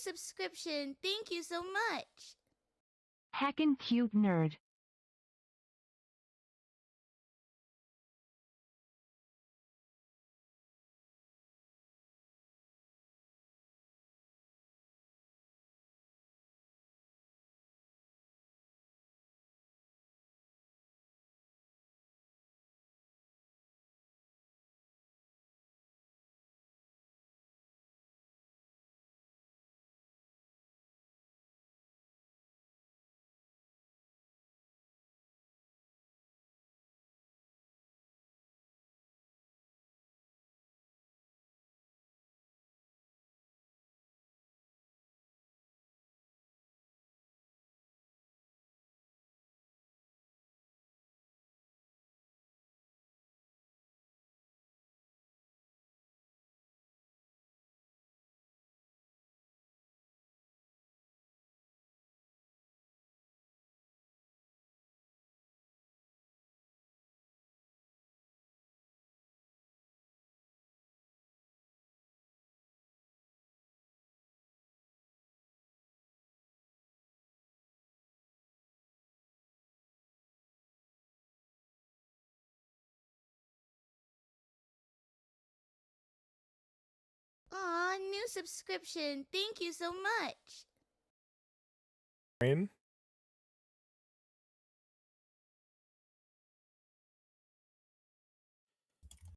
subscription. Thank you so much. Heckin' cute nerd. Aw, new subscription. Thank you so much.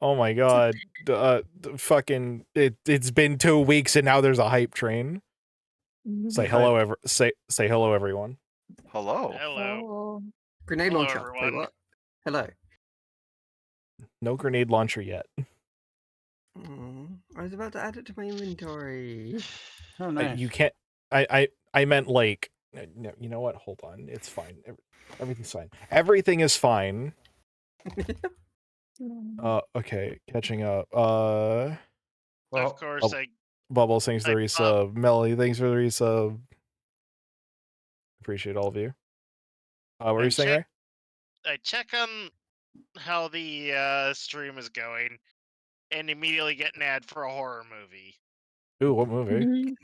Oh my god. Fucking it's been 2 weeks and now there's a hype train. Say hello say hello everyone. Hello. Hello. Grenade Hello, launcher. everyone. Wait, what? Hello. No grenade launcher yet. I was about to add it to my inventory. Oh, nice. You can't I meant like no, you know what? Hold on. It's fine. Everything's fine. Everything is fine. Okay, catching up. Of course, Bubble, thanks for the resub. Melly, thanks for the resub. Appreciate all of you. What were you saying, Ray? I check on how the stream is going, and immediately get an ad for a horror movie. Ooh, what movie?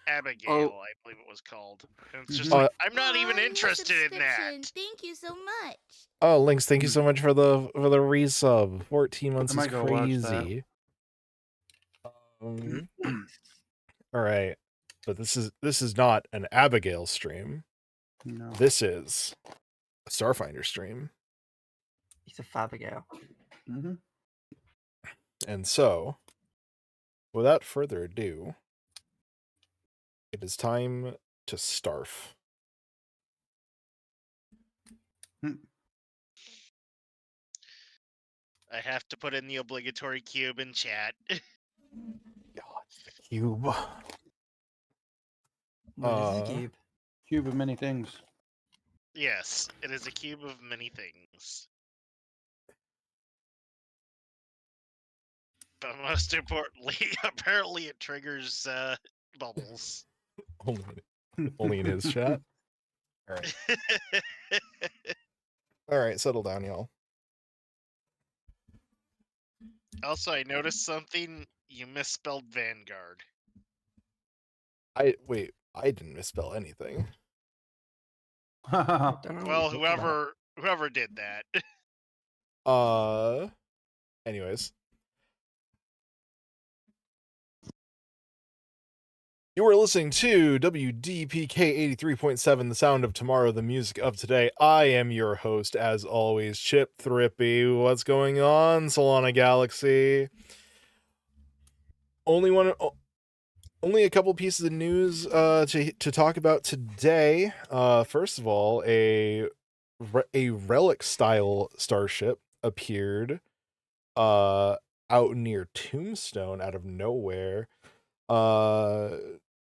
Abigail, I believe it was called. And it's just Oh, like, I'm not even interested in that. Thank you so much. Oh, Lynx, thank you so much for the resub. 14 months I is might go watch that. crazy. All right, but this is not an Abigail stream. No. This is a Starfinder stream. He's a Fabigail. Mm-hmm. And so, without further ado, it is time to starf. I have to put in the obligatory cube in chat. God, the cube. What is a cube? Cube of many things. Yes, it is a cube of many things. But most importantly, apparently it triggers bubbles. Only in his chat. All right. All right, settle down, y'all. Also, I noticed something. You misspelled Vanguard. I didn't misspell anything. Well, whoever did that. Anyways. You are listening to WDPK 83.7, the sound of tomorrow, the music of today. I am your host, as always, Chip Thrippy. What's going on, Solana Galaxy? Only a couple pieces of news to talk about today. First of all, a relic style starship appeared out near Tombstone out of nowhere.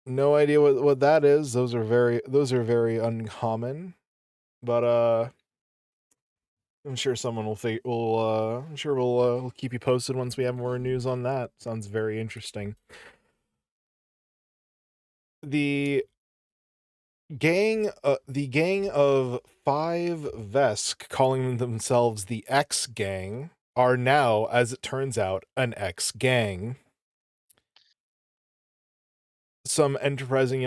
No idea what that is. Those are very uncommon, but I'm sure someone we'll keep you posted once we have more news on that. Sounds very interesting. The gang of 5 Vesk, calling themselves the X Gang, are now, as it turns out, an X Gang. some enterprising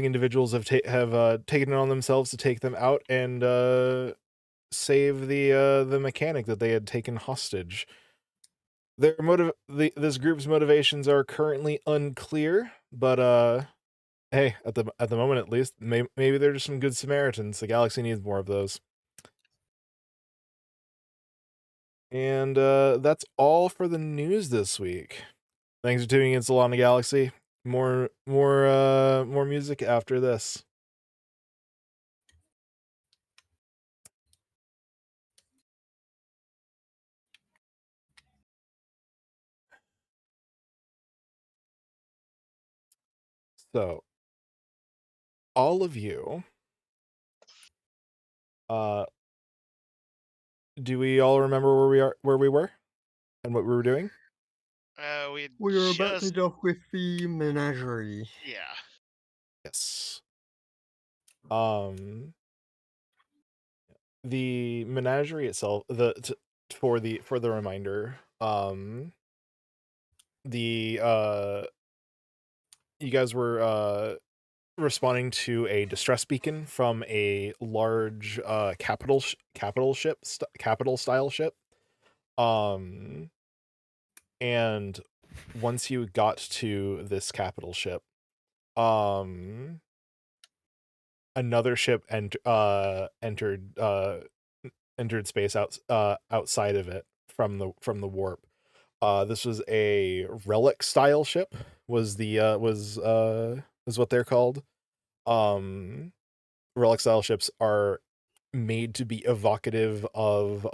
individuals have taken it on themselves to take them out and save the mechanic that they had taken hostage. This group's motivations are currently unclear, but hey, at the moment at least, maybe they're just some good Samaritans. The galaxy needs more of those. And that's all for the news this week. Thanks for tuning in to Solana Galaxy. More music after this. So, all of you, do we all remember where we were, and what we were doing? We were about to just dock with the menagerie. yeah. Yes. The menagerie itself, for the reminder, you guys were responding to a distress beacon from a large capital style ship. And once you got to this capital ship, another ship entered space outside of it from the warp. This was a relic style ship, is what they're called. Relic style ships are made to be evocative of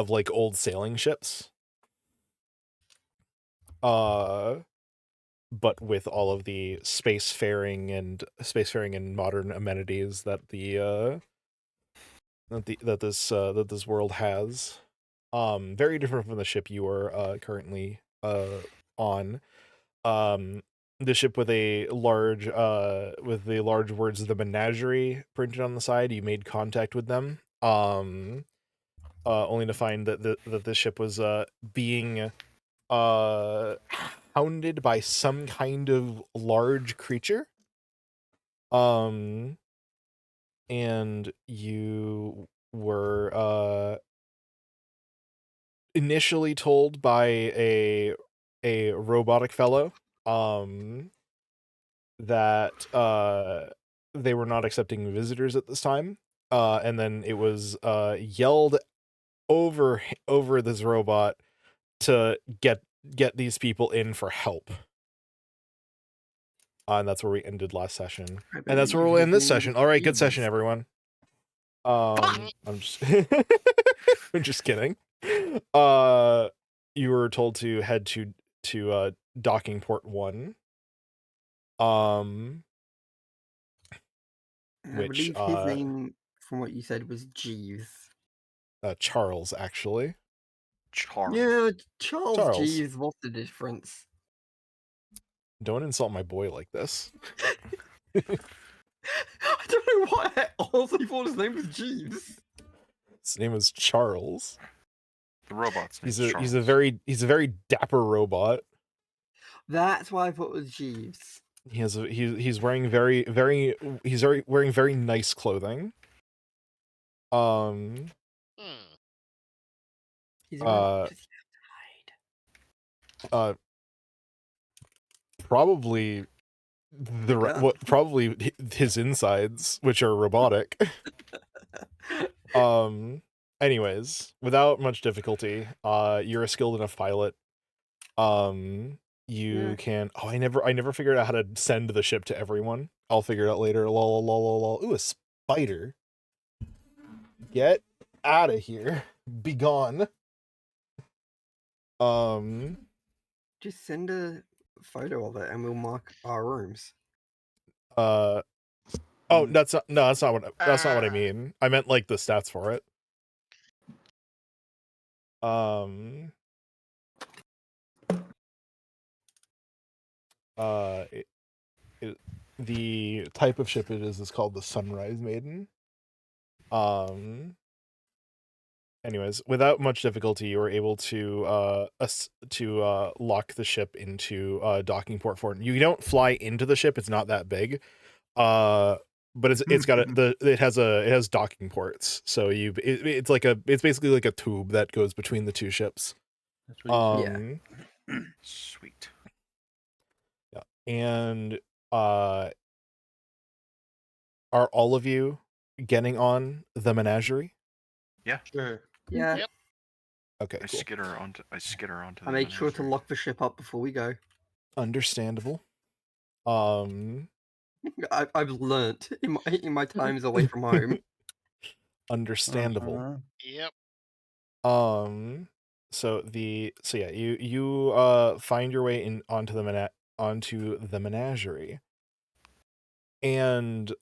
like old sailing ships. But with all of the spacefaring and modern amenities that that this world has. Very different from the ship you are currently on. The ship with the large words of the menagerie printed on the side. You made contact with them. Only to find that the ship was being hounded by some kind of large creature. And you were initially told by a robotic fellow that they were not accepting visitors at this time. And then it was yelled over this robot to get these people in for help. And that's where we ended last session. And that's where we'll end this session. All right, good session, everyone. I'm just I'm just kidding. You were told to head to docking port 1. I believe his name, from what you said, was Jeeves. Charles, actually. Charles. Yeah, Charles. Charles. Jeeves. What's the difference? Don't insult my boy like this. I don't know why I honestly thought his name was Jeeves. His name is Charles. The robot's name He's a very dapper robot. That's why I thought it was Jeeves. He's wearing very wearing very nice clothing. He's around probably probably his insides, which are robotic. Anyways, without much difficulty, you're a skilled enough pilot. You can. Oh, I never figured out how to send the ship to everyone. I'll figure it out later. Lol, lol, lol, lol. Ooh, a spider. Get out of here. Be gone. Just send a photo of it and we'll mark our rooms. Oh, that's not what I mean. I meant like the stats for it. The type of ship it is called the Sunrise Maiden. anyways, without much difficulty, you were able to lock the ship into docking port 4. You don't fly into the ship; it's not that big. But it's got it has docking ports, so it's basically like a tube that goes between the two ships. That's what you said. Sweet. Yeah, and are all of you getting on the menagerie? Sure. Yeah. Yep. Okay, I cool. skitter onto the I make sure to menagerie. lock the ship up before we go. Understandable. I've learnt in my times away from home. Understandable. Yep. So you find your way in onto the menagerie, and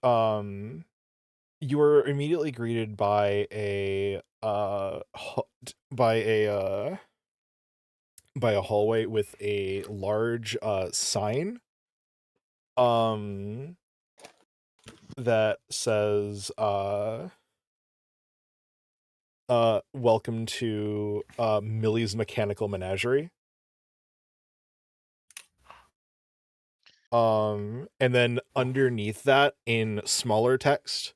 you are immediately greeted by a hallway with a large sign that says welcome to Millie's Mechanical Menagerie. And then underneath that, in smaller text,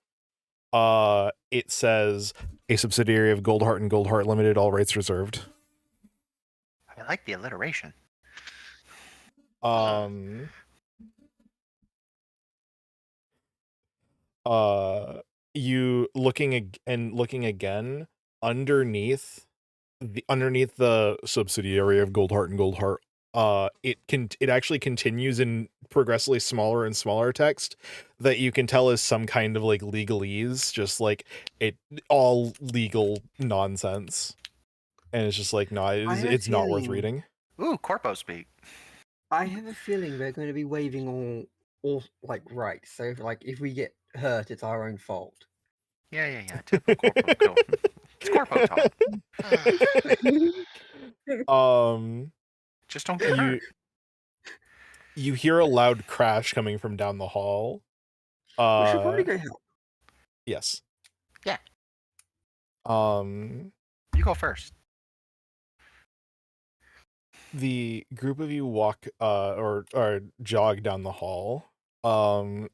it says a subsidiary of Goldheart and Goldheart Limited, all rights reserved. I like the alliteration. You looking again underneath the subsidiary of Goldheart and Goldheart, it actually continues in progressively smaller and smaller text that you can tell is some kind of like legalese, just like it all legal nonsense, and it's just like it's not worth reading. Ooh, corpo speak. I have a feeling they're going to be waiving all like rights. So if we get hurt, it's our own fault. Yeah. Typical corpo. It's corpo talk. Just don't get hurt. You hear a loud crash coming from down the hall. We should probably go help. Yes. Yeah. You go first. The group of you walk or jog down the hall to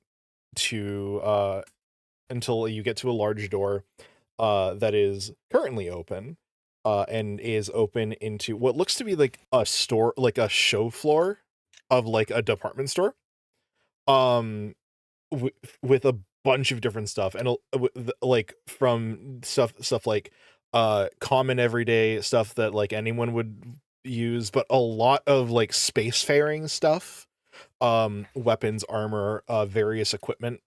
until you get to a large door that is currently open and is open into what looks to be like a store, like a show floor of like a department store, with a bunch of different stuff, and like from stuff like common everyday stuff that like anyone would use, but a lot of like spacefaring stuff, weapons, armor, various equipment,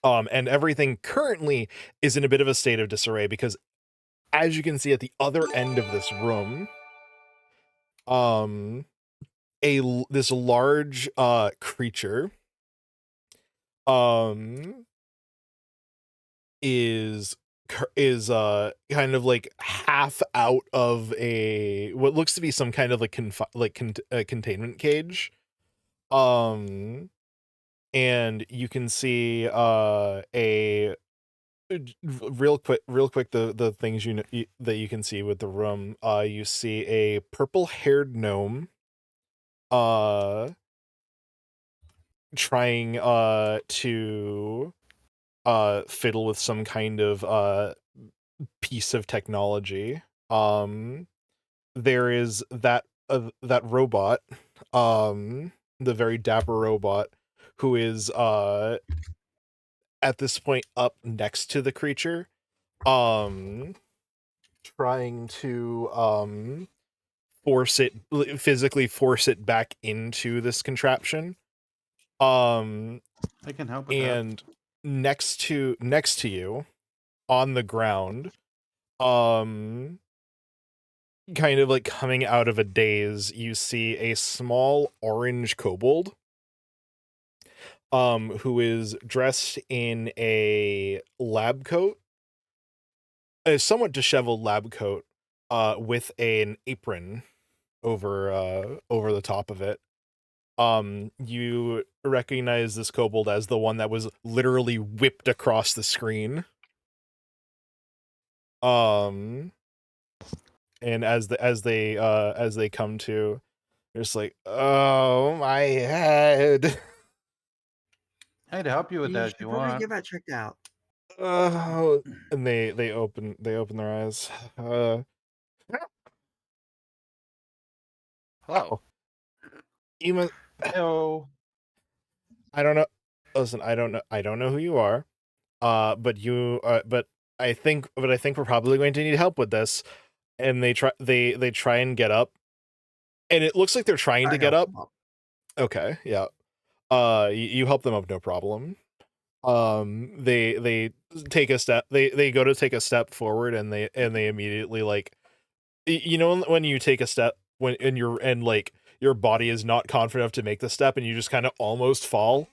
and everything currently is in a bit of a state of disarray because, as you can see at the other end of this room, this large creature is kind of like half out of what looks to be some kind of like containment cage, and you can see real quick the things that you can see with the room. You see a purple-haired gnome trying to fiddle with some kind of piece of technology. There is that robot, the very dapper robot, who is at this point up next to the creature, trying to physically force it back into this contraption. I can help with and next to you on the ground, kind of like coming out of a daze, you see a small orange kobold who is dressed in a lab coat, a somewhat disheveled lab coat, with an apron over the top of it. You recognize this kobold as the one that was literally whipped across the screen. And as they come to, they're just like, oh my head. I'd help you with You that should if you probably want. get that checked out. Oh, and they open their eyes. Hello. You must, Hello. I don't know. Listen, I don't know who you are. But I think we're probably going to need help with this. And they try and get up, and it looks like they're trying to I get help up. them up. Okay, yeah. You help them up, no problem. They take a step. They go to take a step forward, and they immediately, like, you know, when you take a step like your body is not confident enough to make the step, and you just kind of almost fall.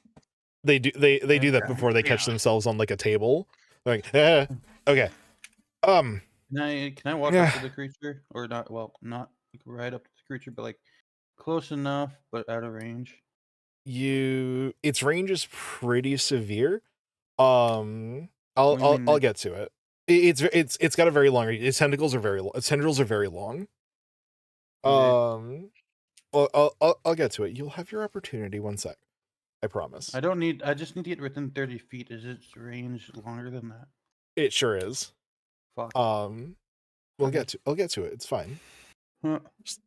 They do that Okay. before they catch Yeah. themselves on like a table. Like, okay. Can I walk Yeah. up to the creature, or not? Well, not like, right up to the creature, but like close enough, but out of range. Its range is pretty severe. What do you I'll mean? get to it. It's got a very long. Its tentacles are very long. Okay. I'll get to it. You'll have your opportunity. One sec. I promise. I don't need. I just need to get within 30 feet. Is its range longer than that? It sure is. Fuck. I'll Okay. get to it. It's fine. Huh. Just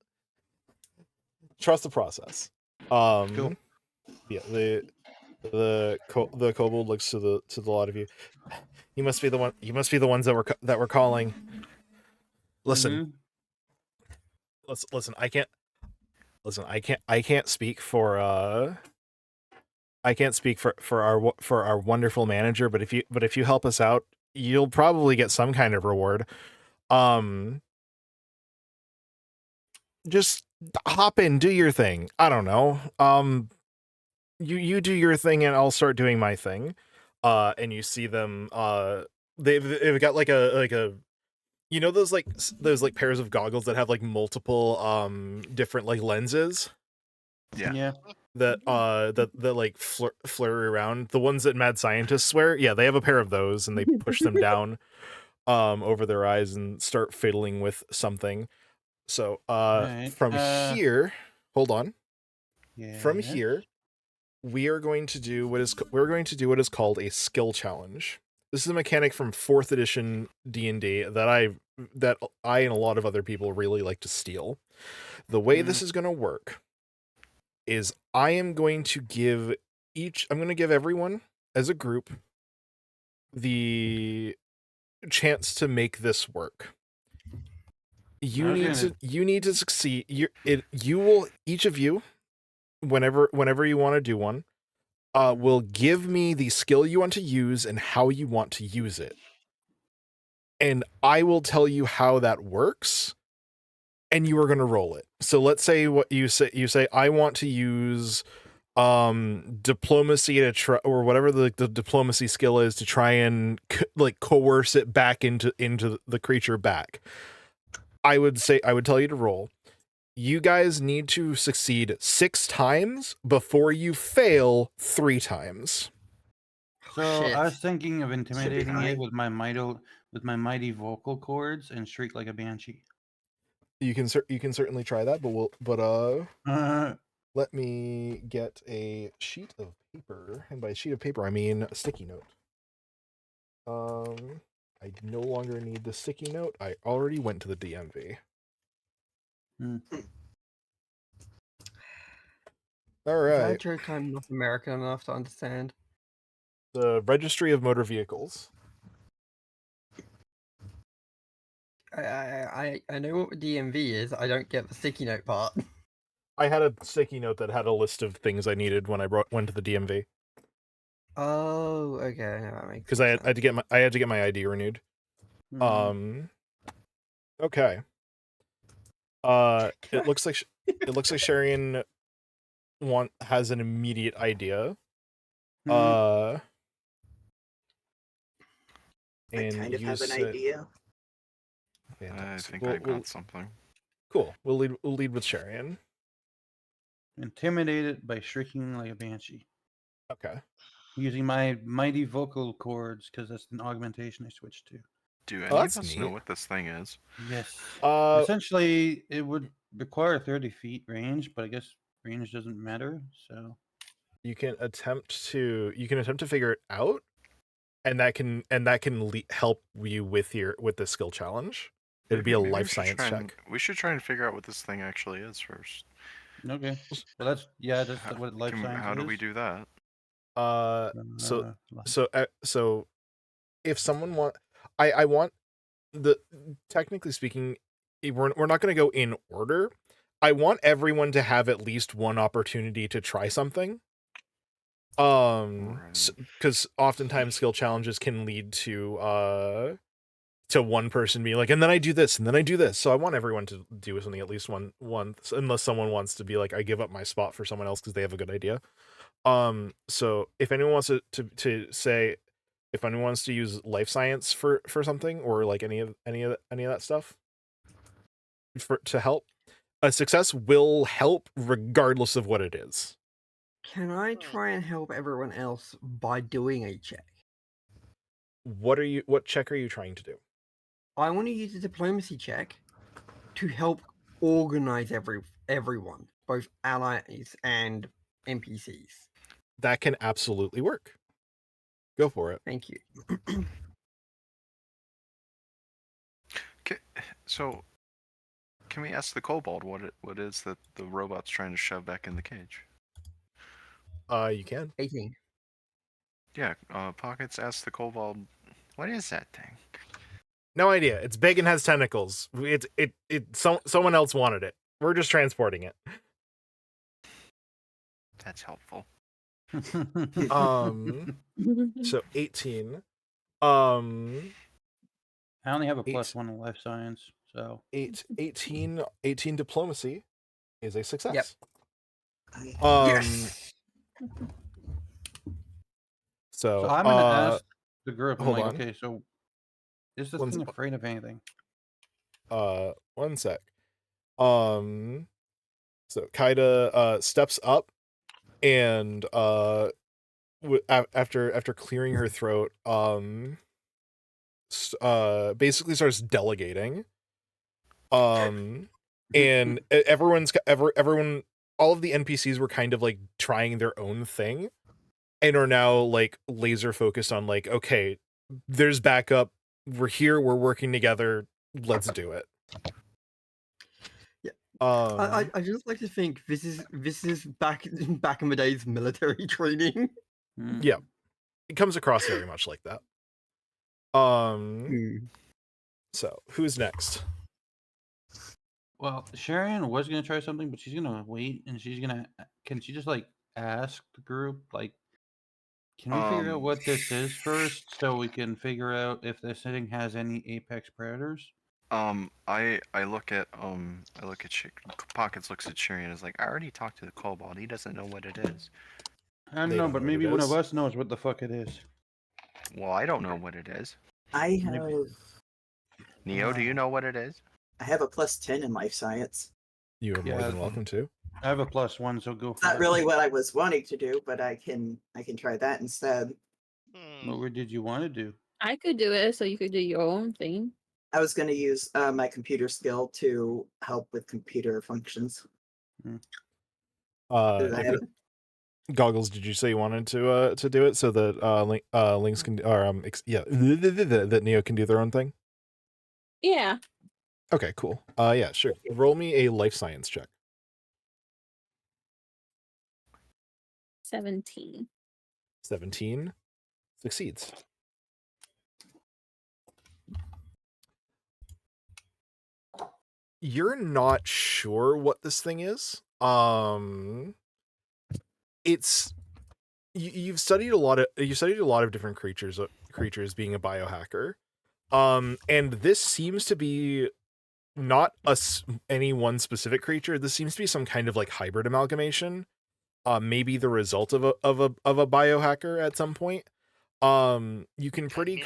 trust the process. Cool. Yeah. The kobold looks to the lot of you. You must be the one. You must be the ones that were calling. Listen. Mhm. Listen. I can't speak for I can't speak for our wonderful manager, but if you help us out, you'll probably get some kind of reward. Just hop in, do your thing. I don't know. You do your thing, and I'll start doing my thing. And you see them. They've got like a you know those like pairs of goggles that have like multiple different like lenses Yeah. that like flurry around, the ones that mad scientists wear. Yeah, they have a pair of those, and they push them down over their eyes and start fiddling with something. So Right. from here, hold on. Yeah. From here, we're going to do what is called a skill challenge. This is a mechanic from 4th edition D&D that I and a lot of other people really like to steal. The way this is going to work is I'm going to give everyone as a group the chance to make this work. You need to succeed. You will, each of you, whenever you want to do one, will give me the skill you want to use and how you want to use it. And I will tell you how that works, and you are going to roll it. So let's say what you say I want to use diplomacy to try, or whatever the diplomacy skill is, to try and like coerce it back into the creature back. I would tell you to roll. You guys need to succeed 6 times before you fail 3 times. So Shit. I was thinking of intimidating high. it with my mighty vocal cords and shriek like a banshee. You can certainly try that, but let me get a sheet of paper, and by sheet of paper I mean a sticky note. I no longer need the sticky note. I already went to the DMV. All right. Is that a joke I'm not American enough to understand? The Registry of Motor Vehicles. I know what DMV is. I don't get the sticky note part. I had a sticky note that had a list of things I needed when I went to the DMV. Oh, okay. No, that makes Because sense. I had to get my ID renewed. Okay. It looks like Sharian has an immediate idea. And I kind of have an idea. Fantastic. I think I got something. Cool. We'll lead with Sharian. Intimidate it by shrieking like a banshee. Okay. Using my mighty vocal cords, because that's an augmentation I switched to. Do any Oh, of that's us know neat. what this thing is? Yes. Uh, Essentially, it would require 30 feet range, but I guess range doesn't matter. So you can attempt to figure it out, and that can help you with the skill challenge. It'd be a Maybe we life should science try check. we should try and figure out what this thing actually is first. okay. Well, that's what life science How do we is. do that? So Life- so if someone I want the technically speaking, we're not going to go in order. I want everyone to have at least one opportunity to try something. Right. Because oftentimes skill challenges can lead to one person being like, and then I do this, and then I do this. So I want everyone to do something at least once, unless someone wants to be like, I give up my spot for someone else because they have a good idea. So if anyone wants to say, if anyone wants to use life science for something, or like any of that stuff to help, a success will help regardless of what it is. Can I try and help everyone else by doing a check? What check are you trying to do? I want to use a diplomacy check to help organize everyone, both allies and NPCs. That can absolutely work. Go for it. Thank you. So, can we ask the kobold what is that the robot's trying to shove back in the cage? You can. 18. Yeah, Pockets asked the kobold, what is that thing? No idea. It's big and has tentacles. Someone else wanted it. We're just transporting it. That's helpful. So 18. I only have a plus Eight. 1 in life science, so 18 diplomacy is a success. Yep. Yes. So I'm gonna ask the group. I'm hold like, on. okay, so is this One thing sec. afraid of anything? One sec. So Kaida steps up and after clearing her throat, basically starts delegating. And everyone, all of the NPCs were kind of like trying their own thing, and are now like laser focused on like, okay, there's backup. We're here. We're working together. Let's do it. Yeah. I just like to think this is back in the days military training. Yeah, it comes across very much like that. So who's next? Well, Sharon was gonna try something, but she's gonna wait, and can she just like ask the group, like, can we figure out what this is first, so we can figure out if this thing has any apex predators? I look at Pockets looks at Shiri and is like, I already talked to the kobold. He doesn't know what it is. I don't They know, don't but know what maybe it one of is. us knows what the fuck it is. Well, I don't know what it is. I have Neo, do you know what it is? I have a plus 10 in life science. You are more Yeah, than welcome to. I have a plus 1, so go It's for not it. really what I was wanting to do, but I can try that instead. What did you want to do? I could do it, so you could do your own thing. I was going to use my computer skill to help with computer functions. Goggles, did you say you wanted to do it so that Links can, or that Neo can do their own thing? Yeah. Okay, cool. Yeah, sure. Roll me a life science check. 17. 17 succeeds. You're not sure what this thing is. It's you've studied a lot of different creatures being a biohacker. And this seems to be not any one specific creature. This seems to be some kind of like hybrid amalgamation. Maybe the result of a biohacker at some point. You can pretty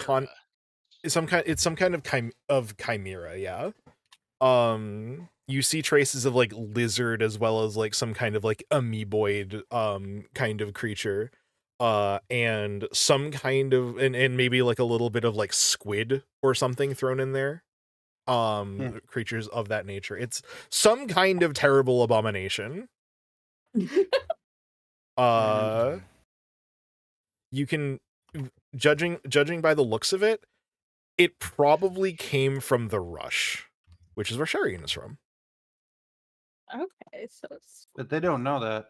it's some kind of chimera, yeah. You see traces of like lizard as well as like some kind of like amoeboid kind of creature. and some kind of and maybe like a little bit of like squid or something thrown in there. Creatures of that nature. It's some kind of terrible abomination. You can, judging by the looks of it, it probably came from the rush, which is where Sharian is from. Okay, so it's But they don't know that.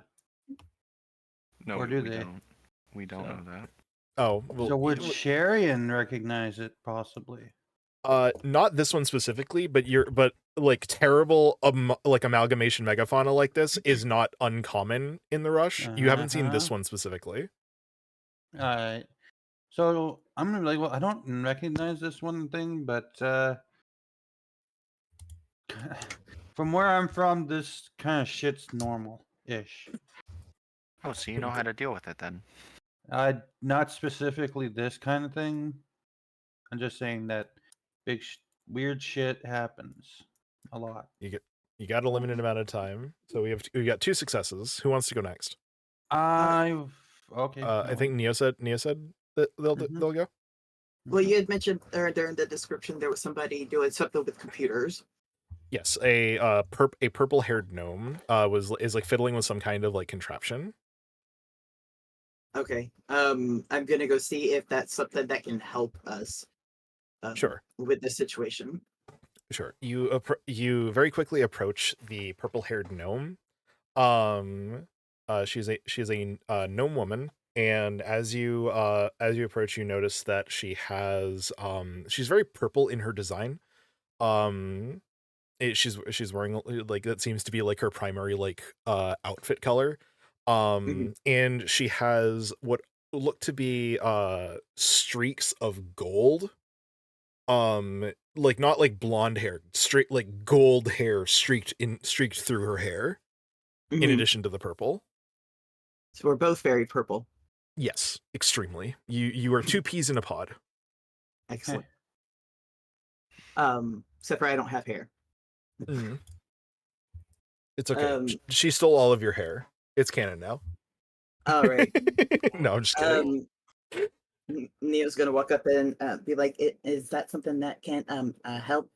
No, Or we, do we they? don't. We don't So- know that. Oh, well, So would Sharian recognize it possibly? not this one specifically, but like terrible like amalgamation megafauna like this is not uncommon in the rush. You haven't seen this one specifically. Alright. So I'm gonna be like, well, I don't recognize this one thing, but from where I'm from, this kind of shit's normal-ish. Oh, so you know how to deal with it then. Not specifically this kind of thing. I'm just saying that weird shit happens a lot. You got a limited amount of time, so we got 2 successes. Who wants to go next? Okay. I think Neo said that they'll go. Well, you had mentioned during the description there was somebody doing something with computers. Yes, a purple-haired gnome is like fiddling with some kind of like contraption. Okay. I'm gonna go see if that's something that can help us. Sure. With this situation. Sure. You very quickly approach the purple-haired gnome. She's a gnome woman, and as you approach, you notice that she has she's very purple in her design. She's wearing like that seems to be like her primary like outfit color. And she has what look to be streaks of gold. Like not like blonde hair, straight like gold hair streaked through her hair, in addition to the purple. So we're both very purple. Yes, extremely. You are 2 peas in a pod. Excellent. Except for I don't have hair. It's okay. She stole all of your hair. It's canon now. All right. No, I'm just kidding. Neo's gonna walk up and be like, "Is that something that can help?"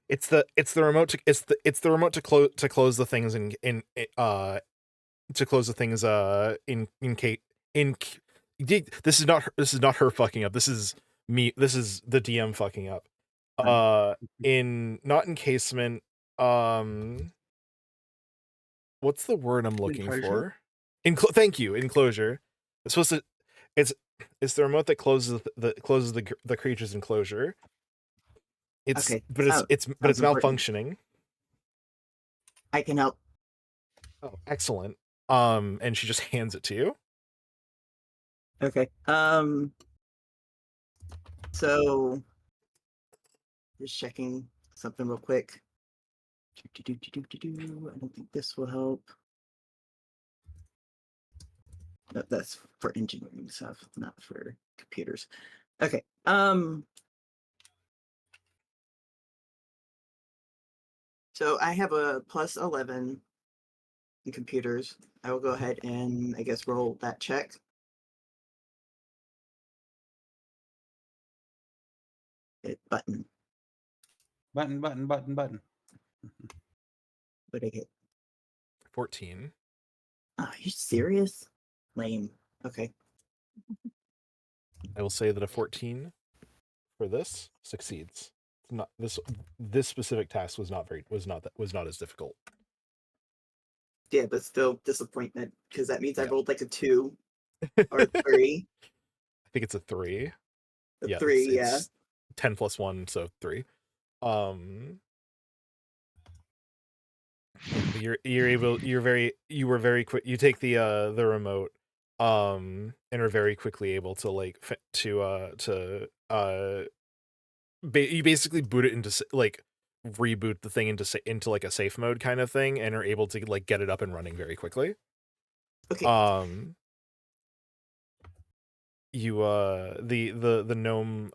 It's the remote to it's the remote to close the things in this is not her fucking up. This is me. This is the DM fucking up. Not encasement. What's the word I'm looking for? Thank you. Enclosure. It's supposed to. It's the remote that closes the creature's enclosure. It's okay. It's malfunctioning. I can help. Oh, excellent. And she just hands it to you. Okay. So just checking something real quick. I don't think this will help. No, that's for engineering stuff, not for computers. Okay. So I have a plus 11 in computers. I will go ahead and I guess roll that check. Hit button. Button. What did I get? 14. Are you serious? Lame. Okay. I will say that a 14 for this succeeds. Not this specific task was not as difficult. Yeah, but still disappointment because that means I rolled like a 2 or 3. I think it's a 3. A 3, yeah. It's 10 plus 1, so 3. You were very quick. You take the remote, and are very quickly able to like you basically boot it into like reboot the thing into like a safe mode kind of thing, and are able to like get it up and running very quickly. Okay. You the gnome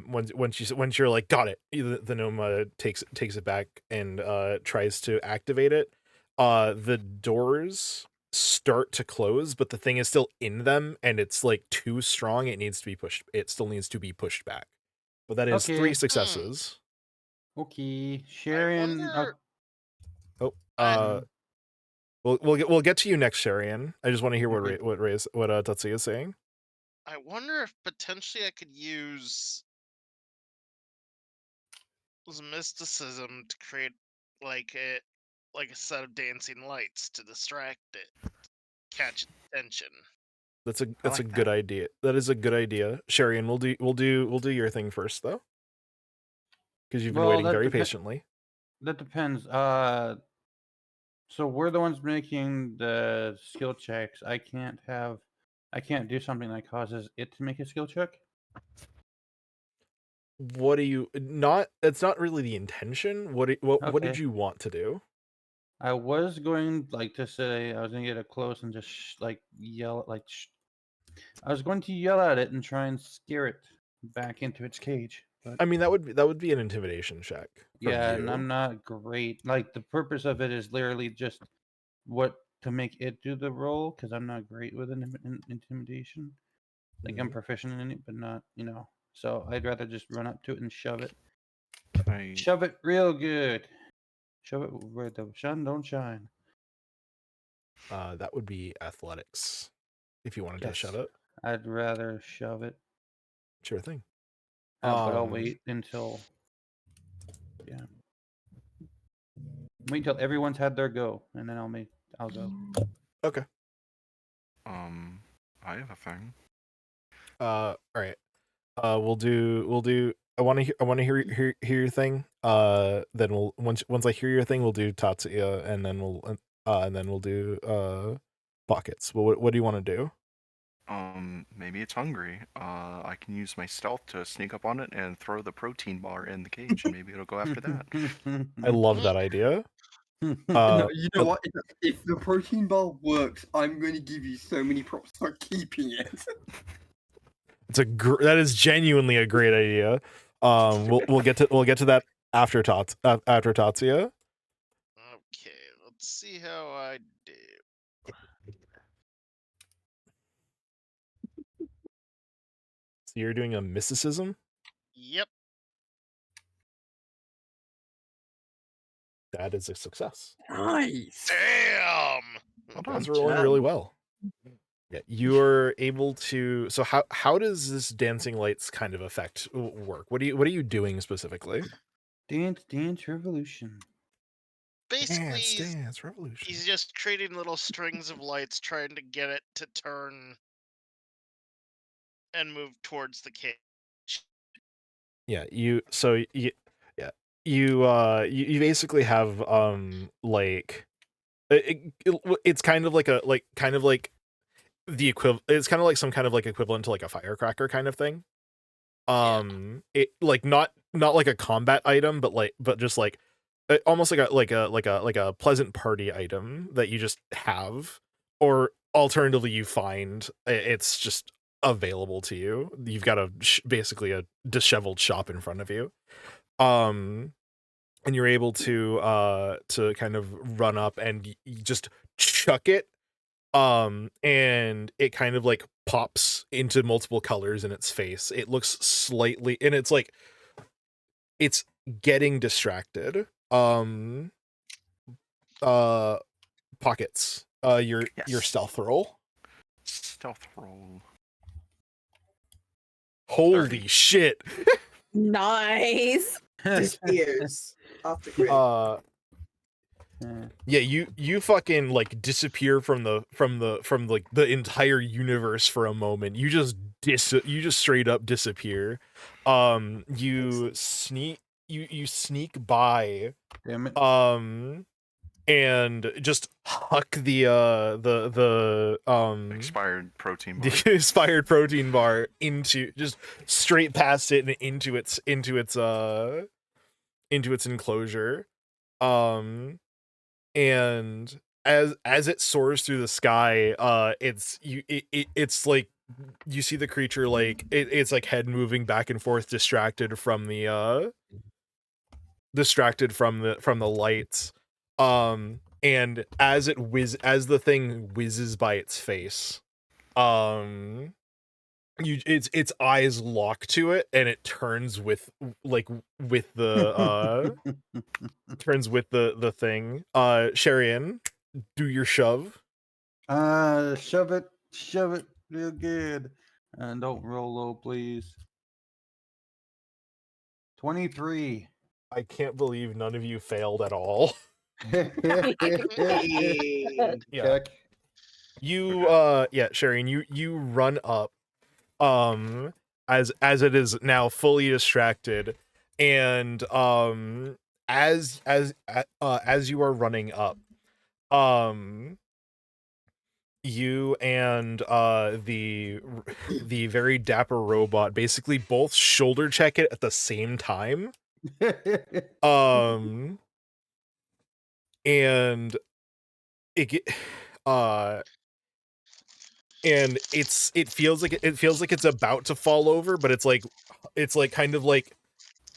once you're like got it, the gnome takes it back and tries to activate it. The doors start to close, but the thing is still in them and it's like too strong. It needs to be pushed. It still needs to be pushed back. But that is 3 Okay. successes. Okay, Sharon. wonder- Oh, I- we'll get to you next, Sharian. I just want to hear Okay. what Tatsuya is saying. I wonder if potentially I could use mysticism to create like a set of dancing lights to distract it, catch attention. That's a like a good that. idea. That is a good idea, Sharian. We'll do your thing first though, because you've been Well, waiting that very depe- patiently. That depends. So we're the ones making the skill checks. I can't do something that causes it to make a skill check. What do you not? That's not really the intention. What did Okay. you want to do? I was going to say I was gonna get it close and just yell I was going to yell at it and try and scare it back into its cage. But I mean, that would be an intimidation check from yeah, you. and I'm not great. Like the purpose of it is literally just to make it do the role because I'm not great with intimidation. Like I'm Mhm. proficient in it, but not So I'd rather just run up to it and shove it. I Shove it real good. Shove it where the sun don't shine. That would be athletics if you wanted to shove Yes. it. I'd rather shove it. Sure thing. But I'll wait until wait until everyone's had their go, and then I'll go. Okay. I have a thing. All right. We'll do. I want to hear your thing. Then we'll once I hear your thing, we'll do Tatsuya, and then we'll do pockets. Well, what do you want to do? Maybe it's hungry. I can use my stealth to sneak up on it and throw the protein bar in the cage, and maybe it'll go after that. I love that idea. No, you know but- what? If the protein bar works, I'm going to give you so many props for keeping it. It's that is genuinely a great idea. We'll get to that after Tatsuya. Okay, let's see how I do. So you're doing a mysticism. Yep. That is a success. Nice. Damn. Well Guys done. are rolling job. really well. Yeah, you are able to. So how does this dancing lights kind of effect work? What are you doing specifically? Dance revolution. Basically, Dance revolution. he's just creating little strings of lights, trying to get it to turn and move towards the cage. Yeah, you basically have like it's kind of like the equivalent. It's kind of like some kind of like equivalent to like a firecracker kind of thing. It like not like a combat item, but just like almost like a pleasant party item that you just have, or alternatively you find it's just available to you. You've got basically a disheveled shop in front of you, and you're able to kind of run up and just chuck it, and it kind of like pops into multiple colors in its face. It looks slightly, and it's like it's getting distracted. Pockets, your Yes. stealth roll. Stealth roll. Holy 30. shit. Nice. Disappears off the grid. Yeah, you fucking like disappear from like the entire universe for a moment. You just straight up disappear. You sneak by, Damn it. and just huck the Expired protein bar. the expired protein bar into, just straight past it and into its enclosure. And as it soars through the sky, it's like you see the creature like it's like head moving back and forth, distracted from the lights. and as the thing whizzes by its face, its eyes lock to it, and it turns with the thing. Sharian, do your shove. Shove it real good, and don't roll low, please. 23. I can't believe none of you failed at all. Hey. Yeah. Check. You Sharian, you run up as it is now fully distracted, and as you are running up, you and the very dapper robot basically both shoulder check it at the same time. And it feels like it's about to fall over, but it's like kind of like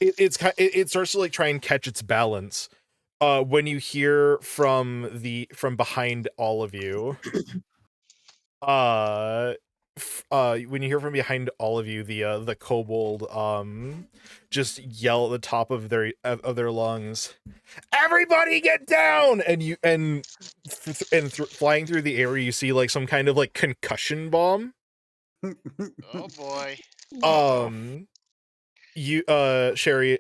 it starts to like try and catch its balance when you hear from behind all of you when you hear from behind all of you the kobold just yell at the top of their lungs, "Everybody get down!" And flying through the air you see like some kind of like concussion bomb. Oh boy. You Sharian,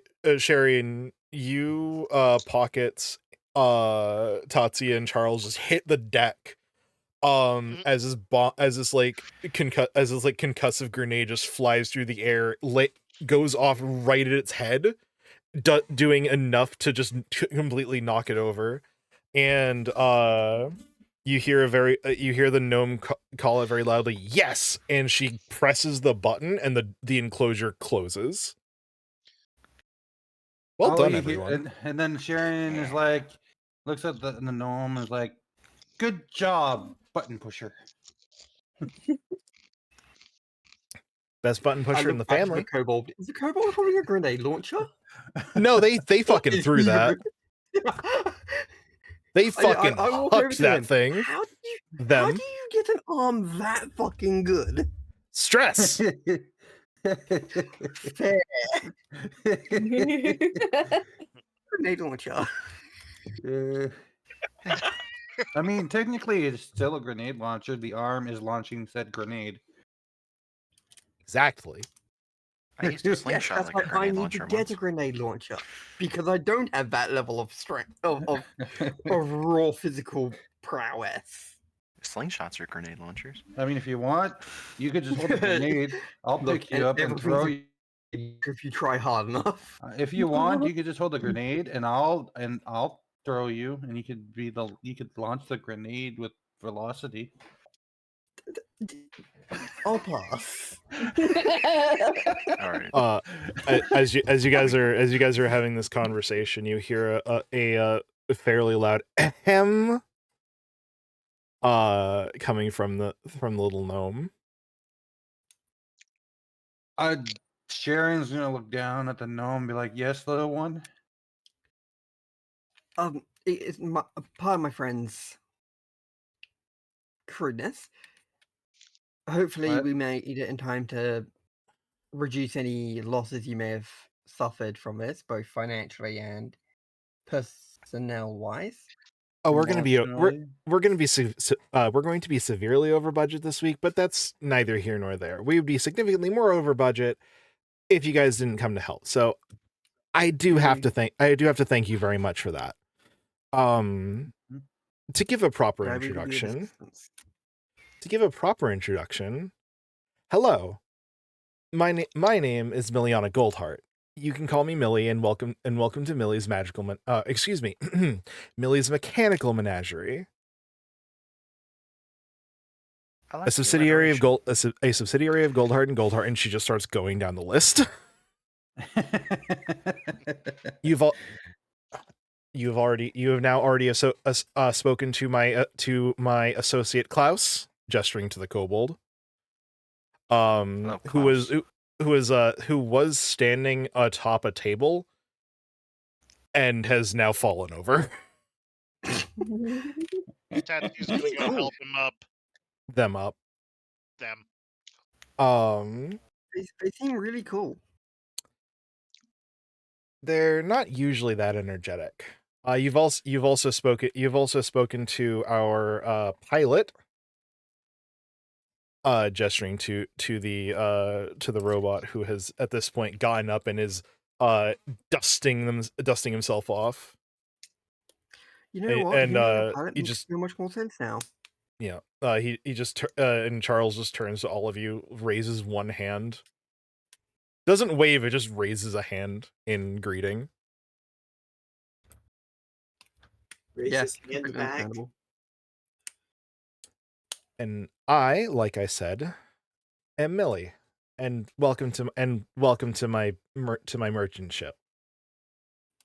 you pockets Tatsia and Charles just hit the deck as this concussive grenade just flies through the air, goes off right at its head, doing enough to just completely knock it over. And you hear the gnome call it very loudly, "Yes!" And she presses the button and the enclosure closes. Well done, everyone. And then Sharon is like, looks at the gnome and is like, "Good job, button pusher." Best button pusher in the family. The kobold. Is the kobold holding a grenade launcher? No, they fucking threw that. They fucking hucked that thing. How do you get an arm that fucking good? Stress. Fair. Grenade launcher. I mean, technically, it's still a grenade launcher. The arm is launching said grenade. Exactly. I used to slingshot like a I grenade need launcher to get once. a grenade launcher because I don't have that level of strength of raw physical prowess. Slingshots are grenade launchers. I mean, if you want, you could just hold the grenade. I'll pick you up and throw you. If you try hard enough. If you want, you could just hold the grenade, and I'll throw you, and you could launch the grenade with velocity. I'll pass. All right. As you guys are having this conversation, you hear a fairly loud ahem coming from the little gnome. Sharon's gonna look down at the gnome and be like, "Yes, little one." It's part of my friend's crudeness. Hopefully, we may eat it in time to reduce any losses you may have suffered from this, both financially and personnel wise. Oh, we're going to be severely over budget this week, but that's neither here nor there. We would be significantly more over budget if you guys didn't come to help. So I do have to thank you very much for that. To give a proper introduction. Hello. My name is Miliana Goldheart. You can call me Millie, and welcome to Millie's Millie's Mechanical Menagerie. Like a subsidiary of Goldheart and Goldheart, and she just starts going down the list. You have now already spoken to my associate Klaus, gesturing to the kobold. Who was standing atop a table and has now fallen over. Tattoo's gonna go Cool. help him up. them up. Them. They seem really cool. They're not usually that energetic. You've also spoken to our pilot, gesturing to the robot, who has at this point gotten up and is dusting himself off. You know what? And Him being a pilot he makes just so much more sense now. yeah. He just and Charles just turns to all of you, raises one hand. Doesn't wave, it just raises a hand in greeting. Raise Yeah, his hand completely back. understandable. And I, like I said, am Millie. And welcome to my merchant ship.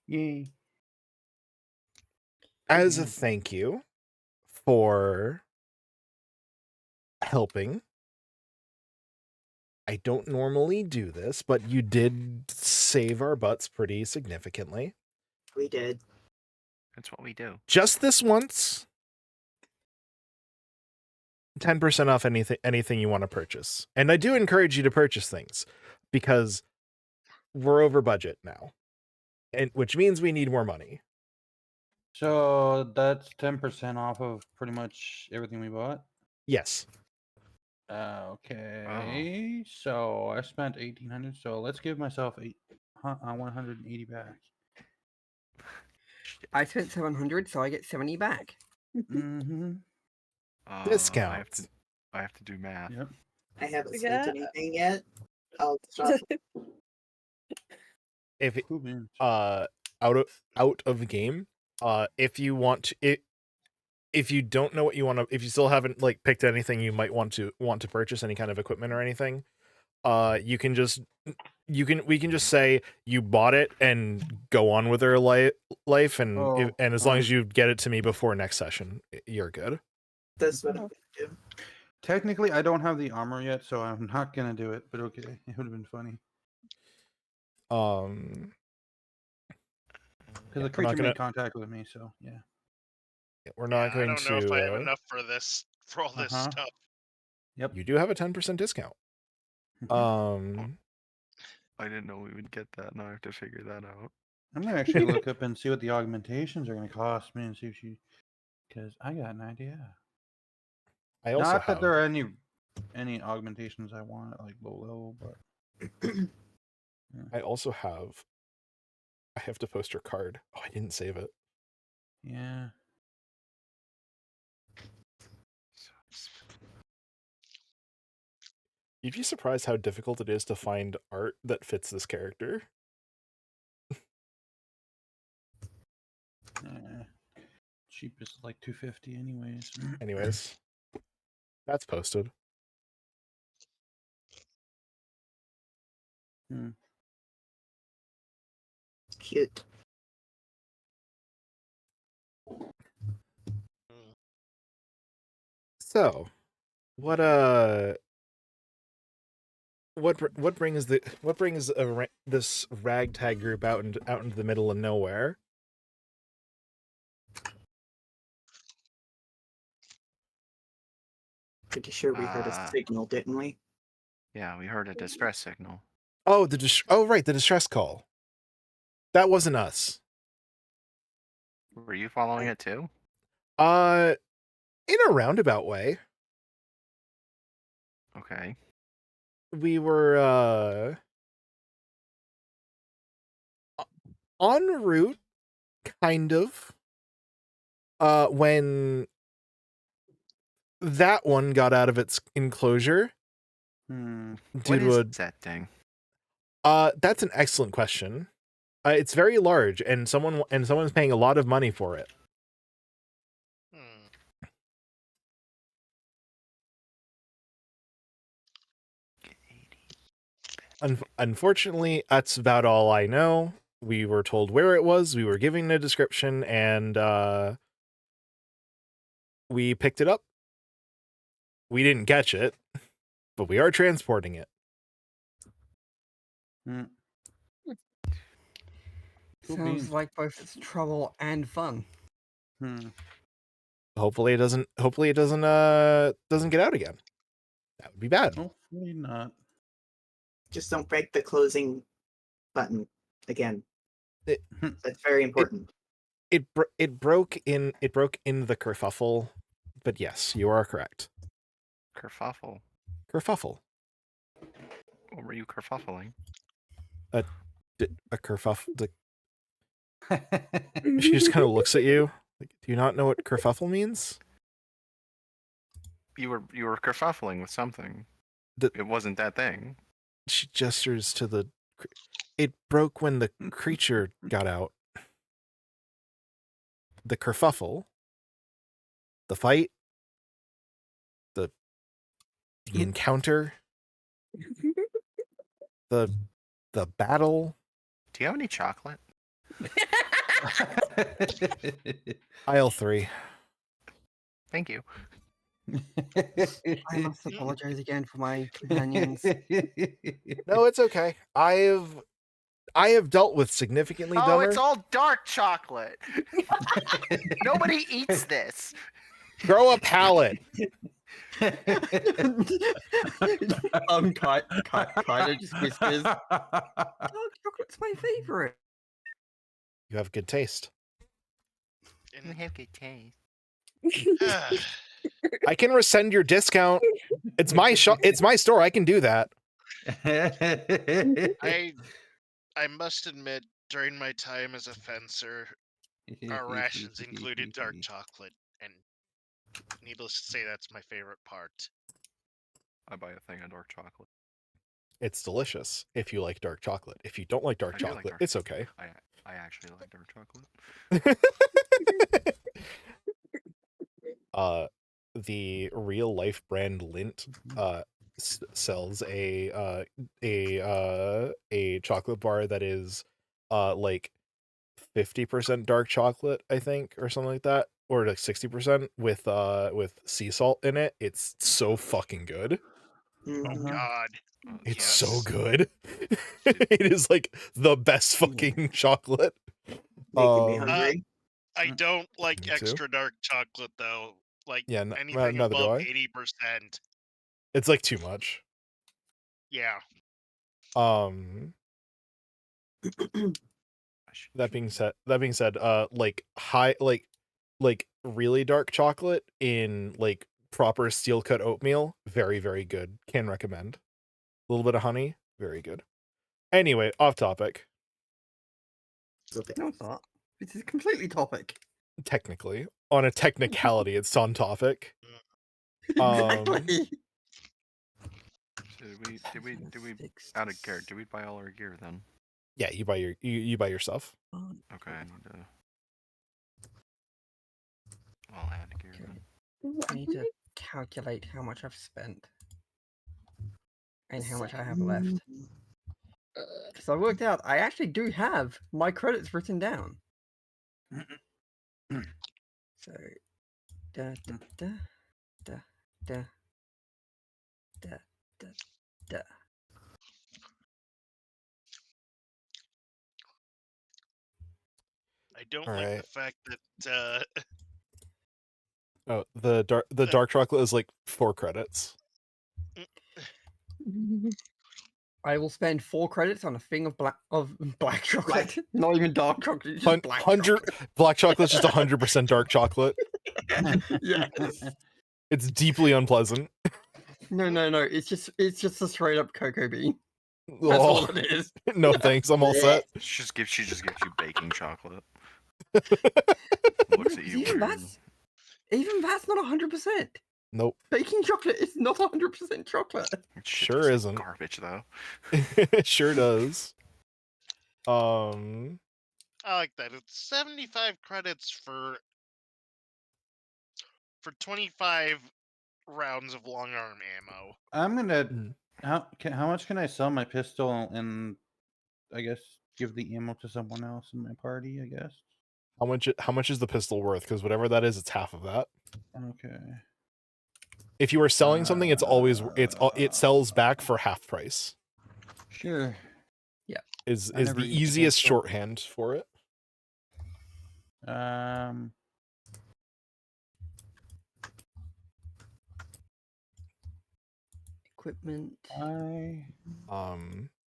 Yay. As a thank you for helping. I don't normally do this, but you did save our butts pretty significantly. We did. That's what we do. Just this once. 10% off anything you want to purchase. And I do encourage you to purchase things because we're over budget now. And which means we need more money. So that's 10% off of pretty much everything we bought. Yes. Okay. So I spent 1,800. So let's give myself 180 back. I spent 700, so I get 70 back. Mm-hmm. Discount. I have to do math. Yep. I haven't Yeah. spent anything yet. I'll stop. If it, Cool beans. out of the game, if you want to, if you don't know what you want to, if you still haven't like picked anything you might want to purchase, any kind of equipment or anything, we can just say you bought it and go on with your life, and as long as you get it to me before next session, you're good. That's what I'm gonna do. Technically, I don't have the armor yet, so I'm not gonna do it. But okay, it would have been funny. Because the creature made contact with me, so yeah. We're not going I don't know if I have enough for this, for all this stuff. Yep. You do have a 10% discount. I didn't know we would get that. Now I have to figure that out. I'm gonna actually look up and see what the augmentations are gonna cost me and see if she, because I got an idea. I also Not that have... there are any augmentations I want at like low level, but yeah. I also have. I have to post your card. Oh, I didn't save it. Yeah. You'd be surprised how difficult it is to find art that fits this character. Cheapest like 250 anyways. Anyways. That's posted. Cute. So, what brings this ragtag group out into the middle of nowhere? Pretty sure we heard a signal, didn't we? Yeah, we heard a distress signal. Oh, the distress call. That wasn't us. Were you following it too? In a roundabout way. Okay. We were en route, kind of, when that one got out of its enclosure. What is that thing? That's an excellent question. It's very large, and someone's paying a lot of money for it. Unfortunately, that's about all I know. We were told where it was, we were given a description, and we picked it up. We didn't catch it, but we are transporting it. Sounds like both it's trouble and fun. Hopefully it doesn't doesn't get out again. That would be bad. Hopefully not. Just don't break the closing button again. That's very important. It broke in the kerfuffle, but yes, you are correct. Kerfuffle. Kerfuffle. What were you kerfuffling? A kerfuffle. She just kind of looks at you. Like, do you not know what kerfuffle means? You were kerfuffling with something. It wasn't that thing. She gestures to the. It broke when the creature got out. The kerfuffle. The fight. The encounter. The battle. Do you have any chocolate? Aisle 3. Thank you. I must apologize again for my companions. No, it's okay. I have dealt with significantly dumber. Oh, it's all dark chocolate. Nobody eats this. Grow a palate. Kylo just whispers, "Dark chocolate's my favorite." You have good taste. You have good taste. I can rescind your discount. It's my shop. It's my store. I can do that. I must admit, during my time as a fencer, our rations included dark chocolate, and needless to say, that's my favorite part. I buy a thing of dark chocolate. It's delicious if you like dark chocolate. If you don't like dark chocolate, it's okay. I actually like dark chocolate. The real life brand Lindt sells a chocolate bar that is like 50% dark chocolate, I think, or something like that, or like 60% with sea salt in it. It's so fucking good. Oh God, It's so good. It is like the best fucking chocolate. Making me hungry. I don't like Me too. extra dark chocolate though. Like Yeah, anything neither do above I. 80%. It's like too much. Yeah. That being said, like high, like really dark chocolate in like proper steel cut oatmeal, very, very good. Can recommend. A little bit of honey, very good. Anyway, off topic. No, it's not. This is completely topic. Technically, on a technicality, it's on topic. Exactly. So did we out of care? Did we buy all our gear then? Yeah, you buy your stuff. Okay, I need to. I'll add gear then. I need to calculate how much I've spent and how much I have left. Because I worked out I actually do have my credits written down. So, da da da da da da da da. I don't All like right. the fact that Oh, the dark chocolate is like 4 credits. I will spend 4 credits on a thing of black chocolate. Not even dark chocolate, it's just black 100 chocolate. black chocolate's just 100% dark chocolate. Yes. It's deeply unpleasant. No. It's just a straight up cocoa bean. That's all it is. No thanks, I'm all set. She just gives you baking chocolate. Looks at you weird. Even that's not 100%. Nope. Baking chocolate is not 100% chocolate. Sure isn't. Garbage though. It sure does. I like that. It's 75 credits for 25 rounds of long arm ammo. I'm gonna. How much can I sell my pistol and I guess give the ammo to someone else in my party? I guess. How much is the pistol worth? Because whatever that is, it's half of that. Okay. If you are selling something, it sells back for half price. Sure. Yeah. Is I never the used a easiest pistol. shorthand for it. equipment.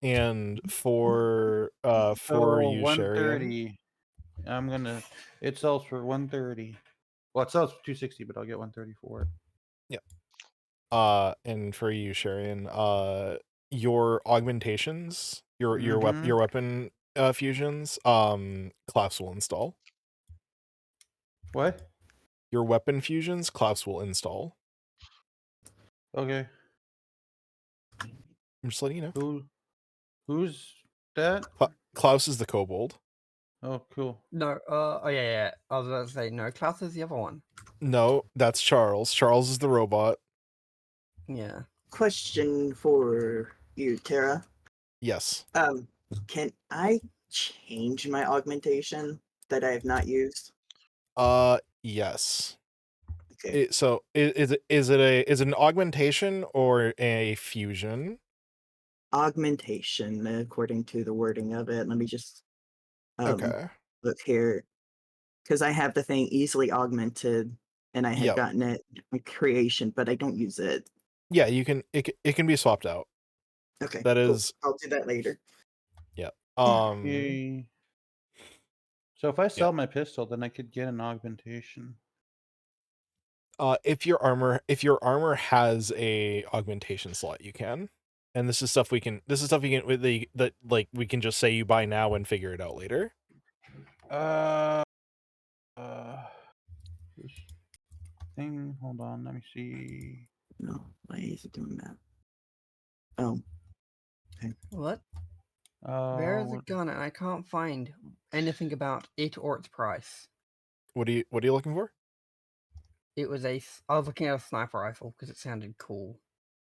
And for So you, Sharian, 130. I'm gonna. It sells for 130. Well, it sells for 260, but I'll get 130 for it. and for you, Sharian, your augmentations, your weapon fusions, Klaus will install. What? Your weapon fusions, Klaus will install. Okay. I'm just letting you know. Who's that? Klaus is the kobold. Oh, cool. No, oh yeah. I was about to say no. Klaus is the other one. No, that's Charles. Charles is the robot. Yeah. Question for you, Tara. Yes. Can I change my augmentation that I have not used? Yes. Okay. Is it an augmentation or a fusion? Augmentation, according to the wording of it. Let me just Okay. look here, because I have the thing easily augmented, and I had Yep. gotten it in creation, but I don't use it. Yeah, you can. It can be swapped out. Okay, That cool. is. I'll do that later. Yeah. Yay. So if I Yeah. sell my pistol, then I could get an augmentation. If your armor has a augmentation slot, you can. And this is stuff we can. This is stuff you can. That like we can just say you buy now and figure it out later. This thing. Hold on. Let me see. No, why is it doing that? Oh. Okay. What? There is a gun, and I can't find anything about it or its price. What are you looking for? It was I was looking at a sniper rifle because it sounded cool.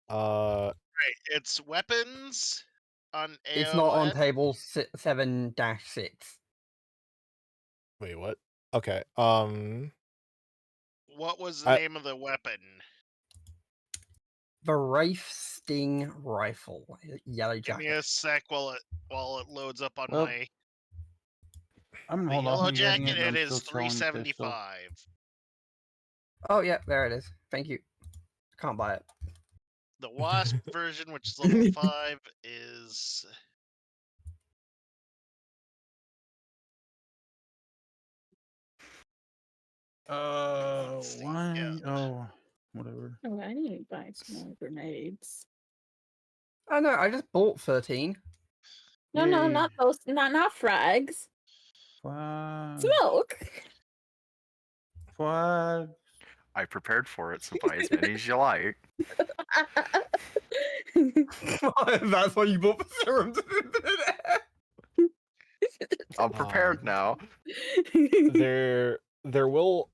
Right, it's weapons on AOS. It's not on table 7-6. Wait, what? Okay. What was the name of the weapon? The Wraith Sting Rifle, yellow Give jacket. me a sec while it loads up on Well, my. I'm The hold yellow on. jacket. It is 375. Oh yeah, there it is. Thank you. Can't buy it. The Wasp version, which is level 5, is Why? Oh, whatever. Oh, I need to buy some more grenades. Oh no, I just bought 13. No, not those. Not frags. Smoke. What? I prepared for it, so buy as many as you like. That's why you bought the serum. I'm prepared now. There will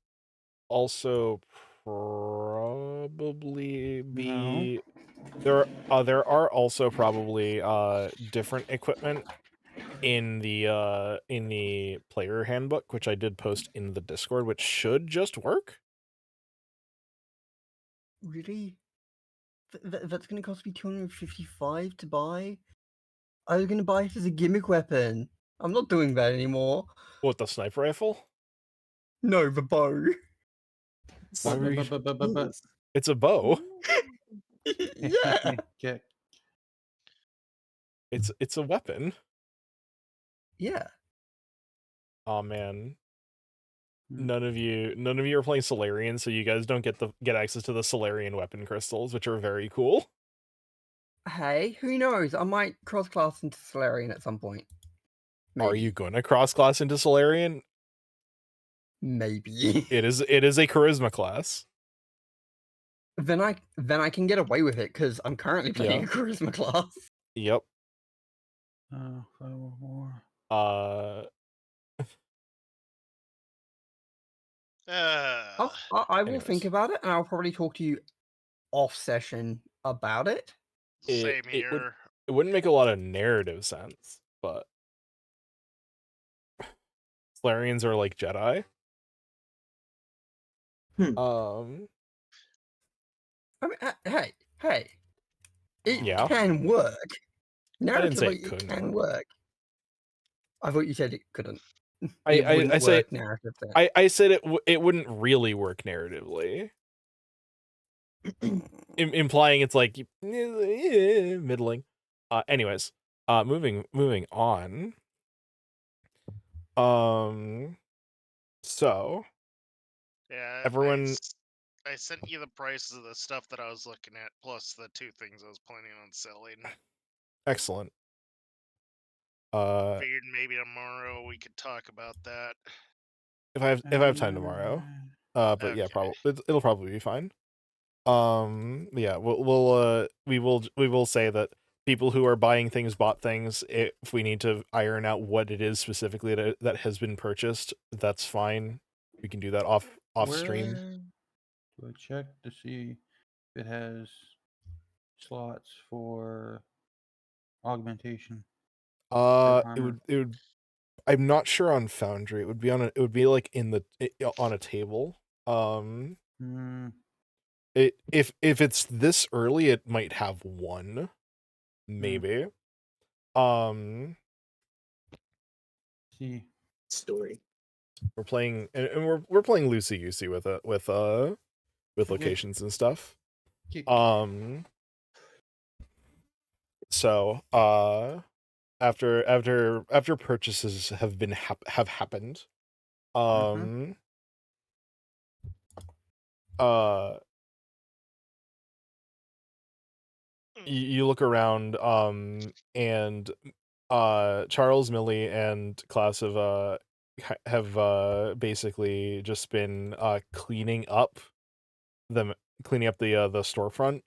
also probably be there are also probably different equipment in the player handbook, which I did post in the Discord, which should just work. Really? That's going to cost me 255 to buy? I was going to buy it as a gimmick weapon. I'm not doing that anymore. What, the sniper rifle? No, the bow. Why were you... It's a bow. Yeah. It's a weapon. Yeah. Oh man. None of you are playing Solarian, so you guys don't get access to the Solarian weapon crystals, which are very cool. Hey, who knows? I might cross-class into Solarian at some point. Maybe. Are you gonna cross-class into Solarian? Maybe. It is a charisma class. Then I can get away with it because I'm currently playing a charisma class. Yep. 504. I will think about it, and I'll probably talk to you off session about it. Same here. It wouldn't make a lot of narrative sense, but Solarians are like Jedi. I mean, hey, it Yeah. can work. I didn't say Narratively, it couldn't can work. work. I thought you said it couldn't. I said narrative. I said it wouldn't really work narratively. implying it's like middling. Anyways, moving on. So Yeah, everyone, I sent you the prices of the stuff that I was looking at, plus the 2 things I was planning on selling. excellent. Figured maybe tomorrow we could talk about that. If I have time tomorrow, but yeah, Okay. it'll probably be fine. Yeah, we will say that people who are buying things bought things. If we need to iron out what it is specifically that has been purchased, that's fine. We can do that off stream. Where do I check to see if it has slots for augmentation? It would. I'm not sure on Foundry. It would be like on a table. Hmm. If it's this early, it might have one, maybe. See. Story. We're playing and we're playing loosey goosey with it with locations and stuff. So after purchases have been have happened, you look around and Charles, Millie, and Klaus have basically just been cleaning up the storefront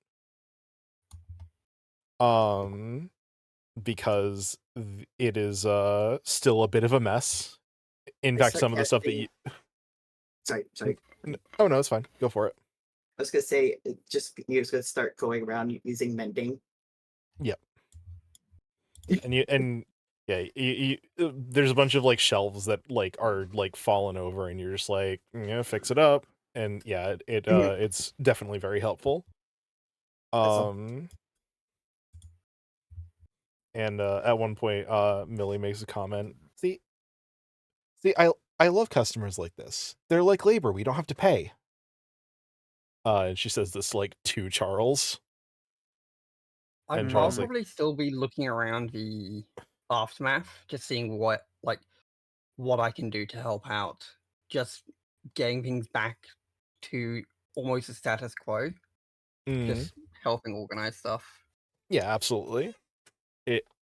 because it is still a bit of a mess. In I fact, start some of the stuff that casting- you Sorry. Oh no, it's fine. Go for it. I was gonna say, you're just gonna start going around using mending. Yep. And there's a bunch of like shelves that like are like fallen over, and you're just like, fix it up. And yeah, it's definitely very helpful. And at one point, Millie makes a comment. See, I love customers like this. They're like labor. We don't have to pay. And she says this like to Charles. I'd And Charles probably still be looking around the aftermath, just seeing what I can do to help out. Just getting things back to almost a status quo. Just helping organize stuff. Yeah, absolutely.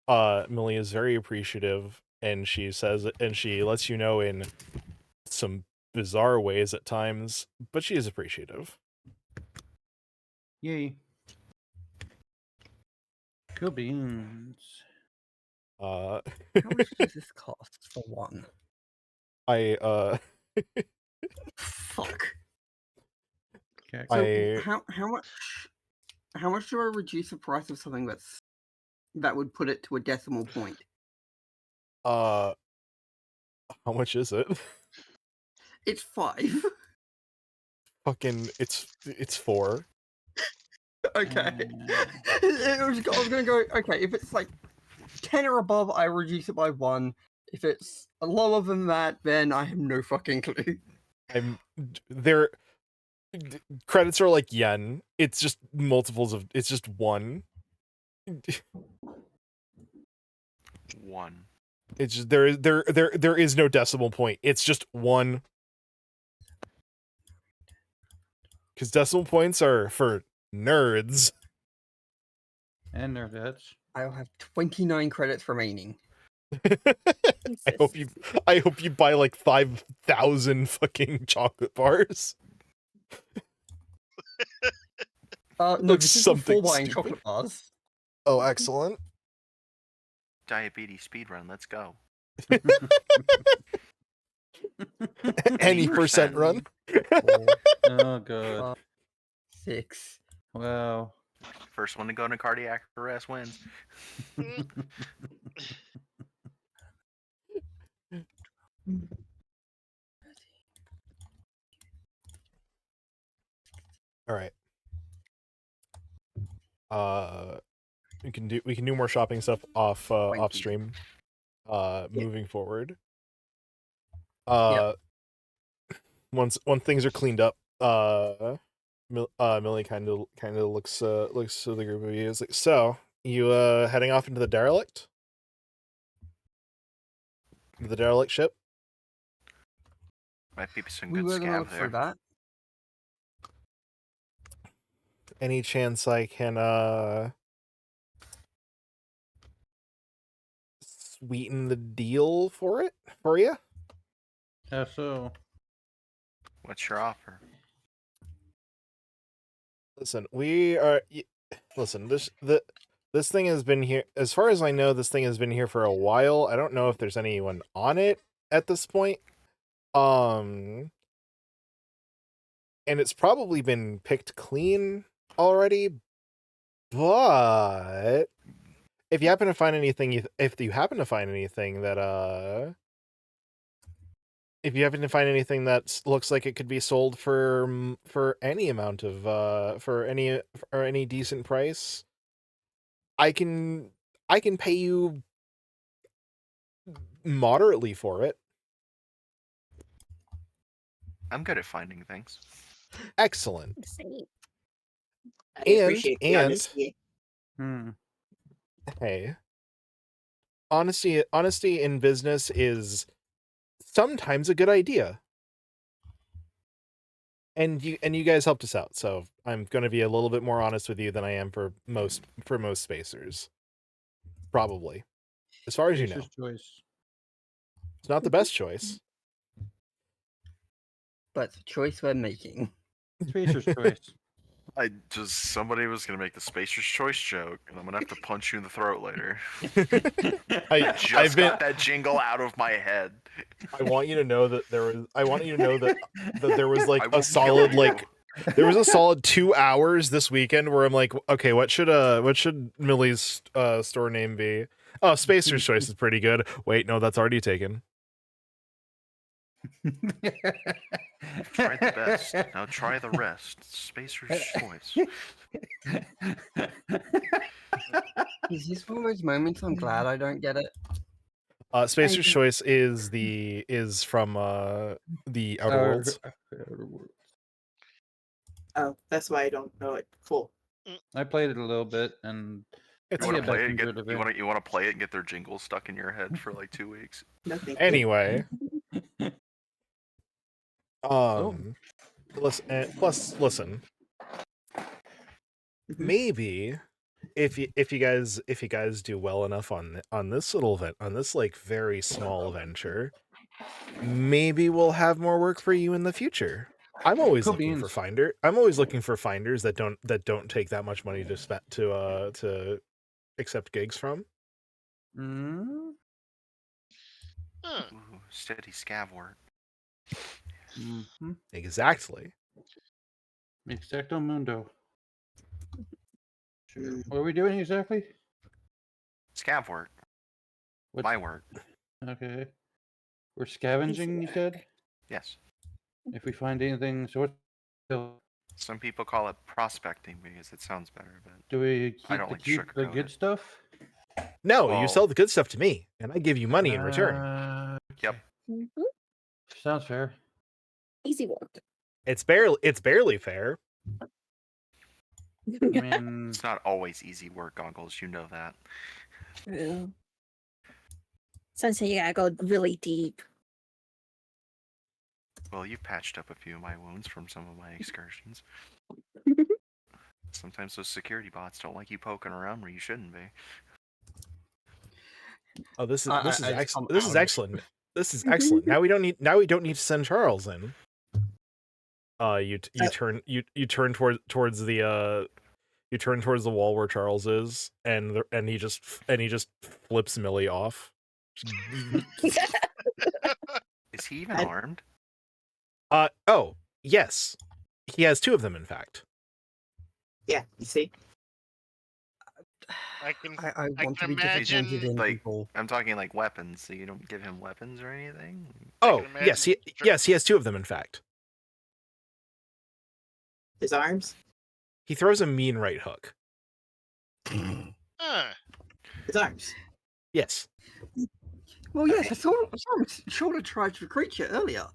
Millie is very appreciative, and she lets you know in some bizarre ways at times, but she is appreciative. Yay. Cool beans. How much does this cost for one? Fuck. Okay. So how much do I reduce the price of something that would put it to a decimal point? How much is it? It's 5. Fucking it's 4. Okay. I was gonna go, okay, if it's like 10 or above, I reduce it by 1. If it's lower than that, then I have no fucking clue. Credits are like yen. It's just multiples of, it's just 1. 1. It's just there is no decimal point. It's just 1. Because decimal points are for nerds. And nerdettes. I'll have 29 credits remaining. I hope you buy like 5,000 fucking chocolate bars. No, this is before buying chocolate bars. Oh, excellent. Diabetes speedrun, let's go. Any percent run. Oh, God. 6. Wow. First one to go into cardiac arrest wins. All right. We can do more shopping stuff off stream. Moving forward. Once things are cleaned up, Millie kind of looks to the group of you. Is like, so you heading off into the derelict? The derelict ship? Might be some We good were gonna look scav through there. that. Any chance I can sweeten the deal for you? So What's your offer? Listen, this thing has been here, as far as I know, this thing has been here for a while. I don't know if there's anyone on it at this point. And it's probably been picked clean already, but if you happen to find anything that if you happen to find anything that looks like it could be sold for any amount of for any decent price, I can pay you moderately for it. I'm good at finding things. Excellent. Same. I appreciate the honesty. Hey, honesty in business is sometimes a good idea. And you guys helped us out, so I'm going to be a little bit more honest with you than I am for most spacers. Probably. As far as you know. Choice. It's not the best choice. But it's a choice we're making. Spacer's choice. Somebody was gonna make the Spacer's Choice joke, and I'm gonna have to punch you in the throat later. I've got that jingle out of my head. I want you to know that there was like a solid there was a solid 2 hours this weekend where I'm like, okay, what should Millie's store name be? Oh, Spacer's Choice is pretty good. Wait, no, that's already taken. Try the best. Now try the rest. Spacer's Choice. Is this one of those moments I'm glad I don't get it? Spacer's Choice is from the Outer Worlds. Oh, that's why I don't know it. Cool. I played it a little bit, and It's You want to play fine. it? You want to play it and get their jingle stuck in your head for like 2 weeks? Nothing. Anyway, listen. Maybe if you guys do well enough on this little event, on this like very small venture, maybe we'll have more work for you in the future. I'm always looking for finders that don't take that much money to spend to accept gigs from. Mm-hmm. Ooh, steady scav work. Mm-hmm. Exactly. Exacto mundo. What are we doing exactly? Scav work. What's my work? Okay. We're scavenging, you said? Yes. If we find anything, so what? Some people call it prospecting because it sounds better, but Do we keep, I don't like the sugarcoat good it. stuff? No, Well- you sell the good stuff to me, and I give you money in return. Yep. Mhm. Sounds fair. Easy work. It's barely fair. I mean, It's not always easy work, Goggles. You know that. True. Sounds like you gotta go really deep. Well, you patched up a few of my wounds from some of my excursions. Sometimes those security bots don't like you poking around where you shouldn't be. Oh, this is excellent. I'm This is out. excellent. This is excellent. Now we don't need to send Charles in. You turn towards the wall where Charles is, and he just flips Millie off. Is he even armed? Oh, yes. He has 2 of them, in fact. Yeah, you see? I can I want to can be disappointed imagine- in Like, people. I'm talking like weapons, so you don't give him weapons or anything? Oh, can yes, imagine he has 2 of them, in fact. His arms? He throws a mean right hook. His arms. Well, Yes. yes, I saw him shoulder charge the creature earlier.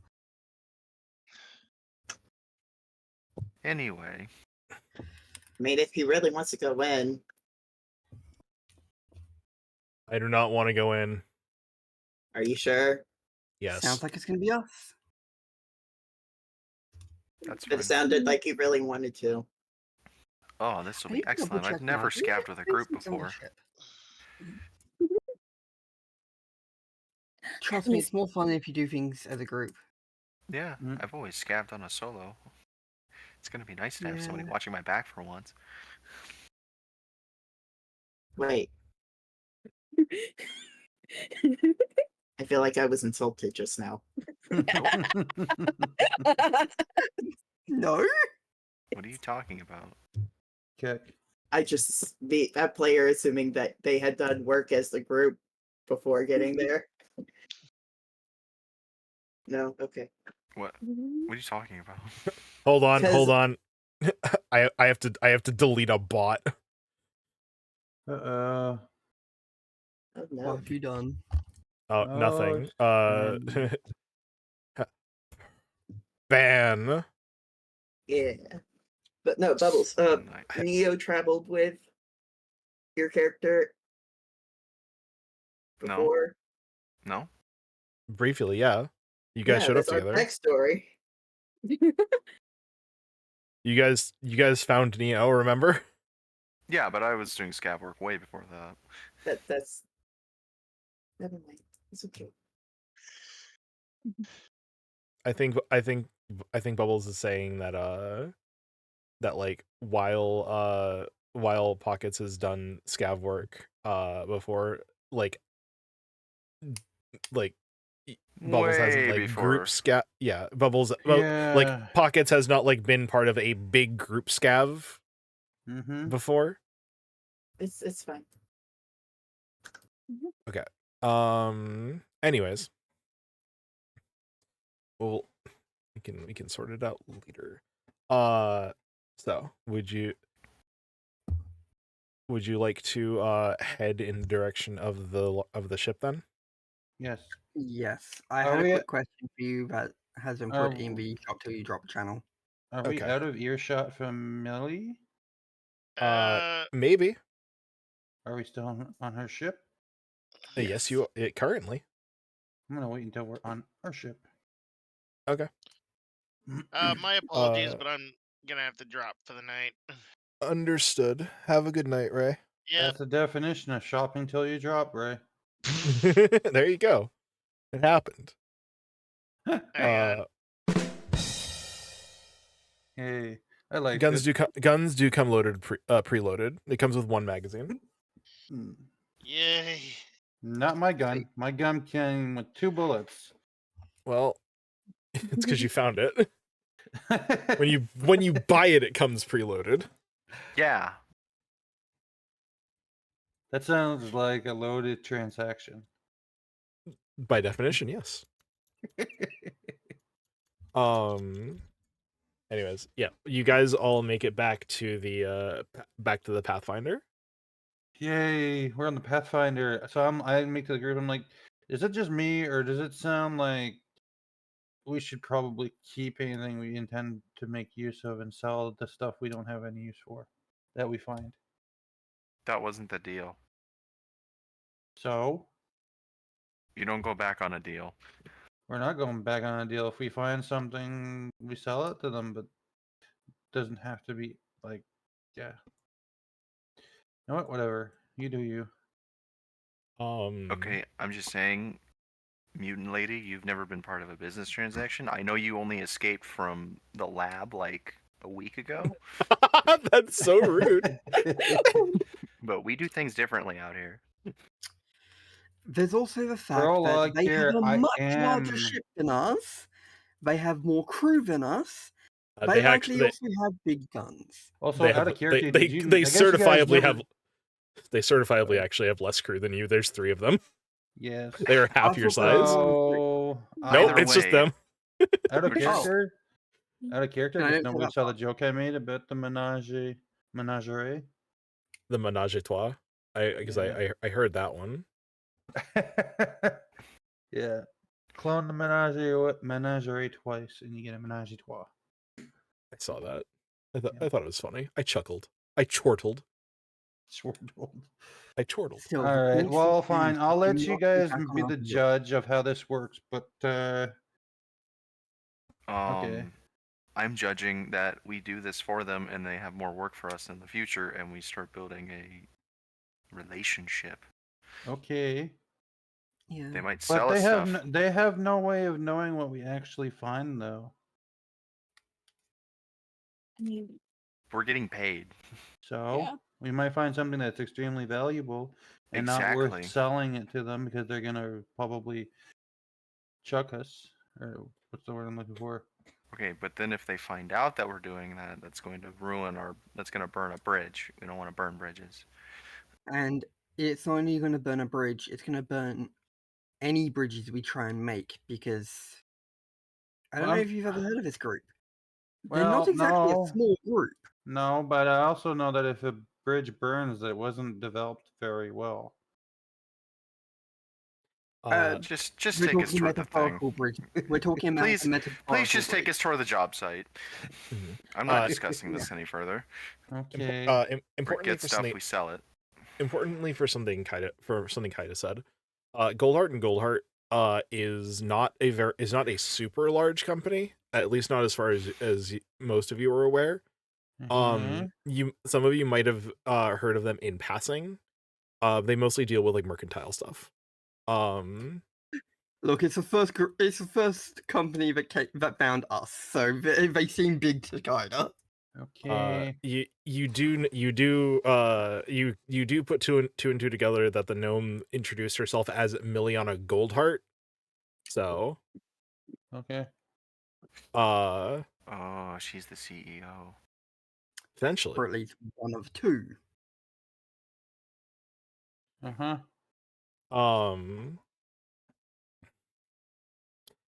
Anyway, I mean, if he really wants to go in, I do not want to go in. are you sure? Yes. Sounds like it's gonna be us. that's But fine. it sounded like he really wanted to. Oh, this will I be need to double excellent. I've check now. never Do we scabbed have with a group spaces on the before. ship? Trust me, it's more fun if you do things as a group. Yeah, Mm. I've always scabbed on a solo. It's gonna be nice to have somebody Yeah. watching my back for once. Wait, I feel like I was insulted just now. No. What are you talking about? Kick. I just that player assuming that they had done work as the group before getting there. No, okay. What? What are you talking about? Hold on, 'Cause- hold on. I have to delete a bot. Uh-oh. Oh What no. have you done? Oh, Oh, nothing. shit. Ban. Yeah. But no, Bubbles. Neo traveled with your character No. before. No. Briefly, yeah. You guys Yeah, showed up that's our together. backstory. You guys found Neo, remember? Yeah, but I was doing scab work way before that. That's never mind. It's okay. I think Bubbles is saying that that like while Pockets has done scav work before, like Bubbles hasn't Way like before. group scav. Yeah, Bubbles Yeah. like Pockets has not like been part of a big group scav Mm-hmm. before. It's fine. Okay. Anyways, well, we can sort it out later. So would you like to head in the direction of the ship then? Yes. Yes. I Are had a we- quick question for you that has been put in Are- the shop till you drop channel. Are we Okay. out of earshot from Millie? Maybe. Are we still on her ship? Yes, you currently. I'm gonna wait until we're on our ship. Okay. My apologies, but I'm gonna have to drop for the night. Understood. Have a good night, Ray. Yeah. That's the definition of shopping till you drop, Ray. There you go. It happened. Hang on. Hey, I like Guns it. guns do come loaded preloaded. It comes with one magazine. Hmm. Yay. Not my gun. My gun came with 2 bullets. Well, it's because you found it. When you buy it, it comes preloaded. Yeah. That sounds like a loaded transaction. By definition, yes. Anyways, yeah, you guys all make it back to the Pathfinder. Yay, we're on the Pathfinder. So I make to the group, I'm like, is it just me, or does it sound like we should probably keep anything we intend to make use of and sell the stuff we don't have any use for that we find? That wasn't the deal. So You don't go back on a deal. we're not going back on a deal. If we find something, we sell it to them, but it doesn't have to be like, yeah. You know what? Whatever. You do you. Okay, I'm just saying, mutant lady, you've never been part of a business transaction. I know you only escaped from the lab like a week ago, That's so rude. but we do things differently out here. There's also the fact all that like they have there, a I much larger am- ship than us. They have more crew than us. They They likely actually also have big guns. Also, they out have of character, they did you, they I guess you guys certifiably never- have they certifiably Sorry. actually have less crew than you. There's 3 of them. Yes. They are half your thought there size. was So, Nope, Either it's just way, them. out of Which is- character, out of character, No, I just didn't say nobody that saw the joke I made about the menagerie. The menage a trois. Because I heard that one. Yeah, clone the menagerie twice, and you get a menage a trois. I saw that. I thought it was funny. I chuckled. I chortled. Chortled. I chortled. Still, All the right. things Well, to fine. do I'll do let you not guys impact on be our the view. judge of how this works. But Um, okay. I'm judging that we do this for them and they have more work for us in the future and we start building a relationship. Okay. Yeah. They might But sell us stuff. they have no way of knowing what we actually find, though. I mean, We're getting paid. So Yeah. we might find something that's extremely valuable and not worth Exactly. selling it to them because they're gonna probably chuck us. Or what's the word I'm looking for? Okay, but then if they find out that we're doing that, that's going to ruin that's going to burn a bridge. We don't want to burn bridges. And it's only going to burn a bridge. It's going to burn any bridges we try and make because I don't know if you've ever heard of this group. They're not Well, exactly a no. small group. No, but I also know that if a bridge burns, it wasn't developed very well. Just We're take us talking toward the thing. metaphorical bridge. We're talking about Please, a metaphorical please just take bridge. us toward the job site. Mhm. I'm not discussing this any further. Okay. We Importantly get for stuff, something, we sell it. importantly for something Kaida said, Goldheart and Goldheart is not a super large company, at least not as far as most of you are aware. Mhm. Some of you might have heard of them in passing. They mostly deal with like mercantile stuff. Look, it's the first company that found us, so they seem big to Kaida. Okay. You do put two and two together that the gnome introduced herself as Miliana Goldheart. So, Okay. Oh, she's the CEO. Potentially. Or at least one of two. Uh-huh.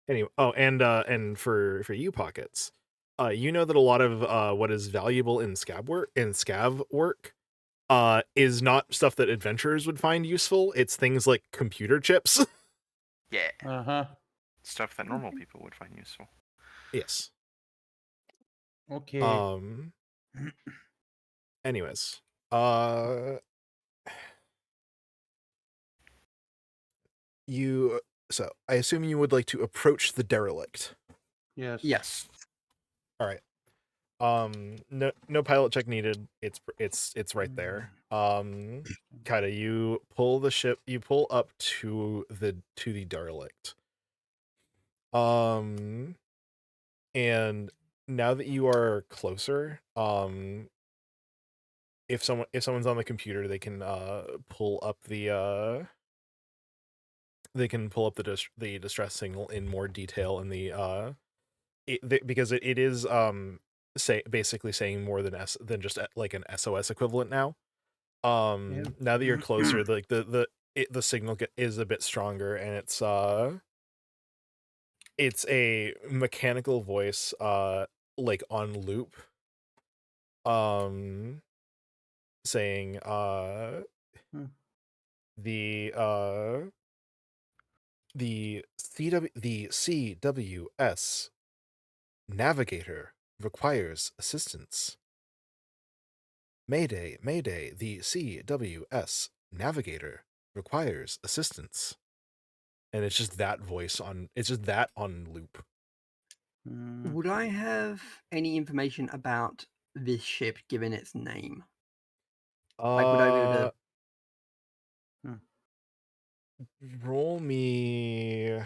Anyway, and for you pockets, you know that a lot of what is valuable in scav work is not stuff that adventurers would find useful. It's things like computer chips. Yeah. Uh-huh. Stuff that normal people would find useful. Yes. Okay. Anyways, so I assume you would like to approach the derelict. Yes. Yes. All right. No pilot check needed. It's right there. Kaida, you pull up to the derelict. And now that you are closer, if someone's on the computer, they can pull up the the distress signal in more detail in the because it is basically saying more than just like an SOS equivalent now. Now that you're closer, like the signal is a bit stronger, and it's a mechanical voice like on loop saying the CWS Navigator requires assistance. Mayday, Mayday, the CWS Navigator requires assistance. And it's just that voice on loop. Would I have any information about this ship given its name? Like, would I be able to? Roll me.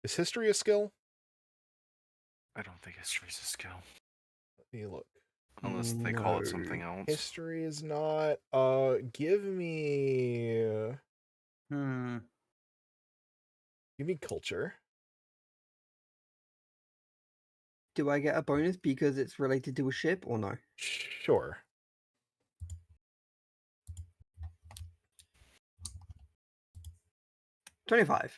Is history a skill? I don't think history's a skill. Let me look. Unless they call it something else. History is not. Give me. Give me culture. Do I get a bonus because it's related to a ship or no? Sure. $25.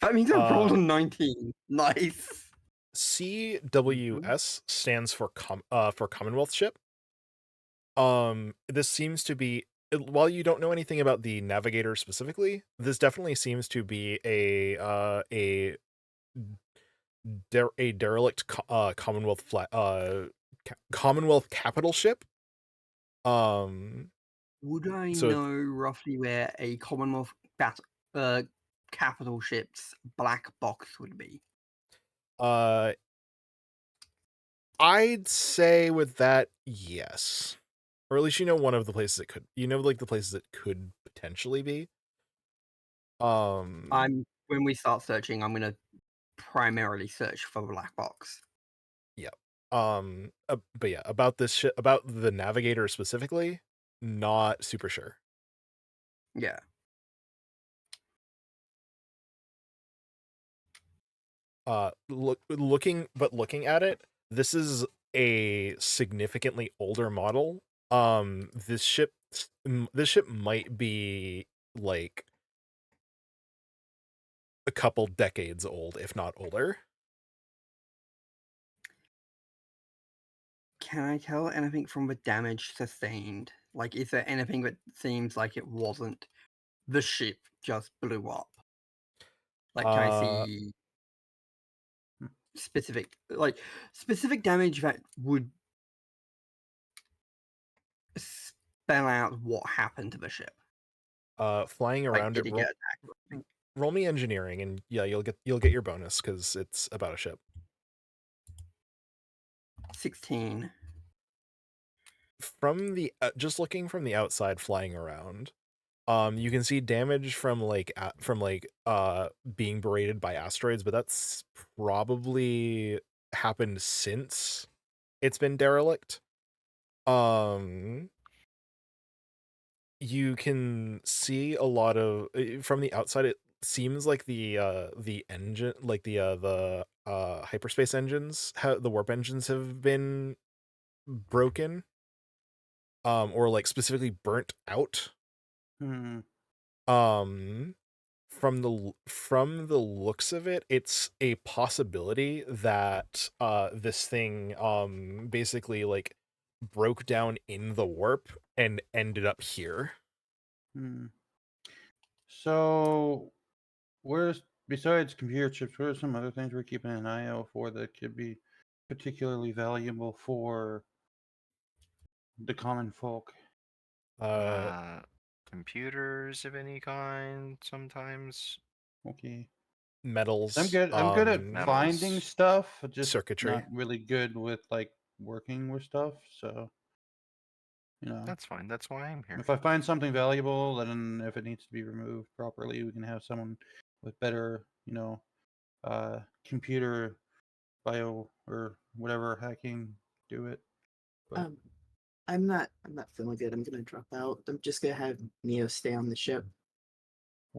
That means I rolled a 19. Nice. CWS stands for Commonwealth ship. This seems to be, while you don't know anything about the Navigator specifically, this definitely seems to be a derelict Commonwealth Commonwealth capital ship. Would I So know roughly where a Commonwealth capital ship's black box would be? I'd say with that, yes. Or at least you know one of the places it could. You know, like the places it could potentially be. When we start searching, I'm gonna primarily search for the black box. Yeah. But yeah, about this shit, about the Navigator specifically, not super sure. Yeah. Looking at it, this is a significantly older model. This ship might be like a couple decades old, if not older. Can I tell anything from the damage sustained? Like, is there anything that seems like it wasn't the ship just blew up? Like, can I see specific damage that would spell out what happened to the ship? Flying Like, around did it, it get attacked? roll me engineering, and yeah, you'll get your bonus because it's about a ship. 16. From the just looking from the outside, flying around, you can see damage from being berated by asteroids, but that's probably happened since it's been derelict. You can see a lot of from the outside. It seems like the engine, like the hyperspace engines, the warp engines have been broken, or like specifically burnt out. From the looks of it, it's a possibility that this thing basically like broke down in the warp and ended up here. So, where's besides computer chips? What are some other things we're keeping an eye out for that could be particularly valuable for the common folk? Computers of any kind, sometimes. Okay. Metals. I'm good. I'm good at finding metals. stuff, just Circuitry. not really good with like working with stuff. So, you know, That's fine. That's why I'm here. if I find something valuable, then if it needs to be removed properly, we can have someone with better, computer bio or whatever hacking do it. But I'm not feeling good. I'm gonna drop out. I'm just gonna have Neo stay on the ship.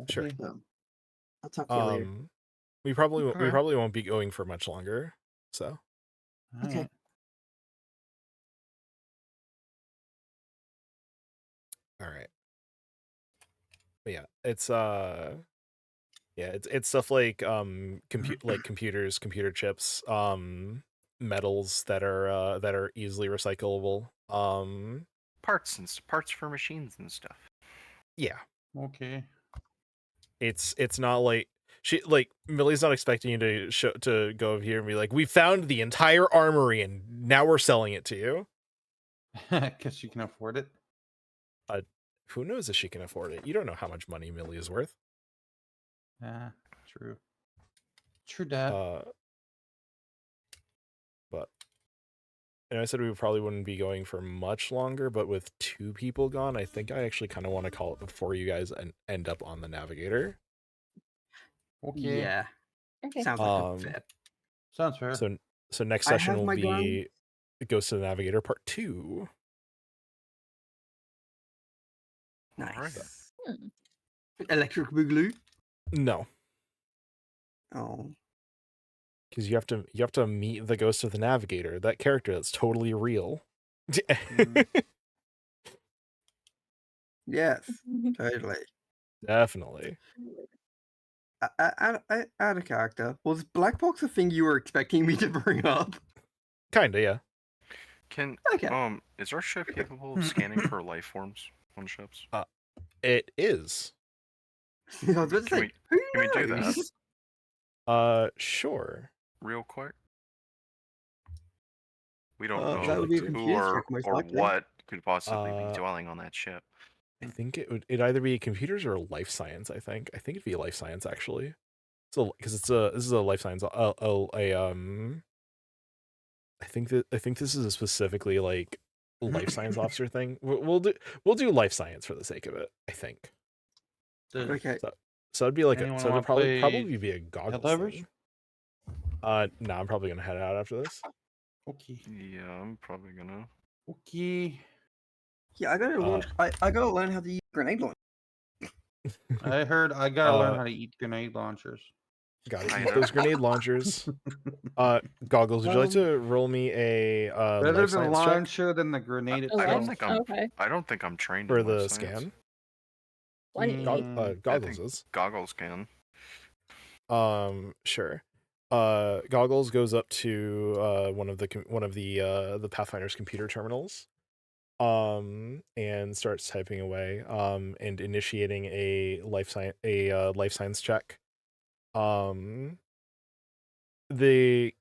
Sure. okay. So I'll talk to you later. We probably Okay. won't be going for much longer. So Okay. Alright. all right. But yeah, it's it's stuff like computers, computer chips, metals that are easily recyclable. Parts for machines and stuff. Yeah. Okay. It's not like Millie's not expecting you to go over here and be like, we found the entire armory and now we're selling it to you. Because she can afford it. Who knows if she can afford it? You don't know how much money Millie is worth. Yeah, true. True that. But I said we probably wouldn't be going for much longer, but with 2 people gone, I think I actually kind of want to call it before you guys end up on the Navigator. Okay. Yeah. Okay. Sounds like a fit. Sounds fair. So next I session have will my be Ghost of the Navigator Part 2. Nice. Hmm. Electric Boogaloo? No, Oh. because you have to meet the Ghost of the Navigator, that character that's totally real. Yes, totally. Definitely. Out of character. Was Black Box a thing you were expecting me to bring up? Kinda, yeah. Can Okay. is our ship capable of scanning for life forms on ships? It is. I was about to say, who Can we do knows? that? Sure. Real quick. We don't that know would be a who computer trick, most or likely. what could possibly be dwelling on that ship. I think it'd either be computers or life science. I think it'd be life science actually. So because this is a life science. I think this is a specifically like life science officer thing. We'll do life science for the sake of it. I think. Does Okay. So it'd be like anyone so it'd wanna play probably be a goggles Helldivers? thing. No, I'm probably gonna head out after this. Okay. Yeah, I'm probably gonna. Okay. Yeah, I gotta launch. I gotta learn how to use grenade launcher. I heard I gotta learn how to eat grenade launchers. Gotta eat those grenade launchers. Goggles, would you like to roll me a Better life the science check launcher than the grenade Oh, I itself. don't think I'm. Okay. I don't think I'm trained for in life the science. scan? Why do you- Mm, I Goggles think is. Goggles can. Sure. Goggles goes up to one of the Pathfinder's computer terminals, and starts typing away, and initiating a life science check. The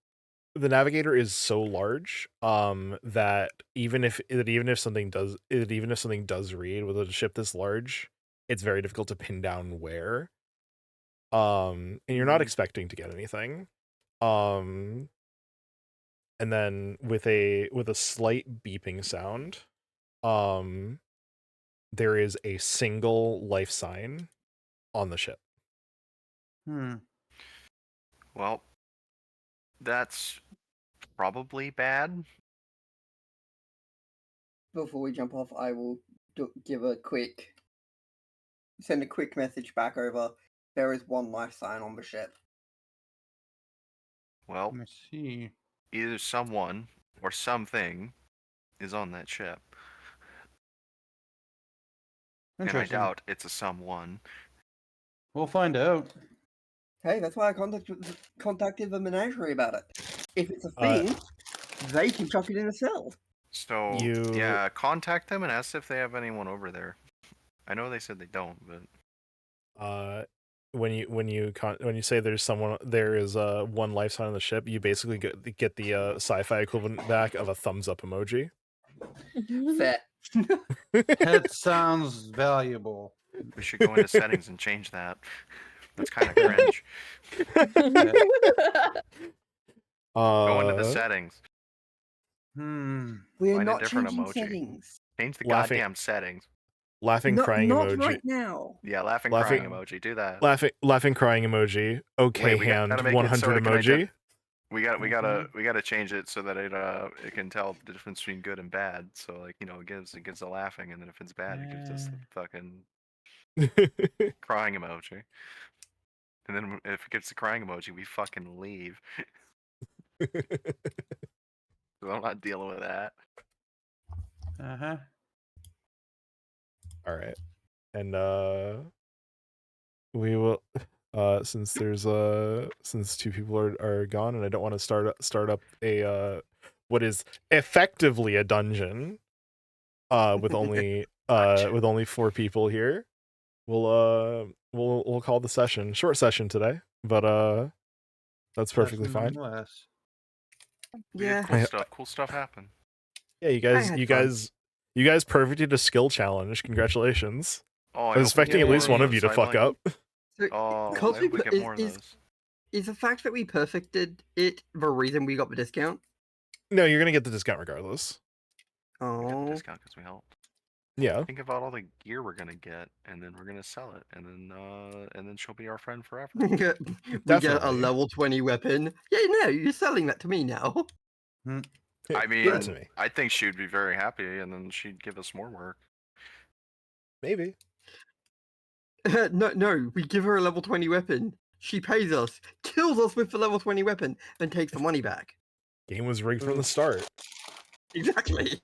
Navigator is so large, that even if something does read with a ship this large, it's very difficult to pin down where. And you're not expecting to get anything. And then with a slight beeping sound, there is a single life sign on the ship. Well, that's probably bad. Before we jump off, I will send a quick message back over. There is one life sign on the ship. Well, let me see. either someone or something is on that ship. And I Interesting. doubt it's a someone. We'll find out. Hey, that's why I contacted the menagerie about it. If it's a Uh, thing, they can chuck it in a cell. So yeah, contact them and ask if they have anyone over there. I know they said they don't, but when you say there is one life sign on the ship, you basically get the sci-fi equivalent back of a thumbs up emoji. Fair. That sounds valuable. we should go into settings and change that. That's kind of cringe. Go into the settings. We're Find a not different changing emoji. settings. Change the Laughing- goddamn settings. Laughing crying not emoji. right now. Yeah, laughing Laughing- crying emoji. Do that. Laughing crying emoji. Okay, Wait, we gotta hand make it so 100 it can emoji. We gotta change it so that it can tell the difference between good and bad. So like it gives the laughing, and then if it's bad, it gives us the fucking crying emoji. And then if it gets the crying emoji, we fucking leave. So I'm not dealing with that. All right, and we will. Since two people are gone, and I don't want to start up a what is effectively a dungeon, with only 4 people here. We'll call the session short session today, but that's perfectly fine. Nonetheless. We Yeah. did cool stuff happened. Yeah, you guys perfected a skill challenge. Congratulations. Oh, I was expecting at least one of you to fuck up. Oh, Because I hope we get more of those. Is the fact that we perfected it the reason we got the discount? No, you're gonna get the discount regardless. We get the Oh. discount because we helped. Yeah. Think about all the gear we're gonna get, and then we're gonna sell it, and then she'll be our friend forever. We get a Definitely. level 20 weapon. Yeah, no, you're selling that to me now. I Give it to mean, me. I think she would be very happy, and then she'd give us more work. Maybe. No, we give her a level 20 weapon. She pays us, kills us with the level 20 weapon, and takes the money back. Game was rigged from the start. Exactly.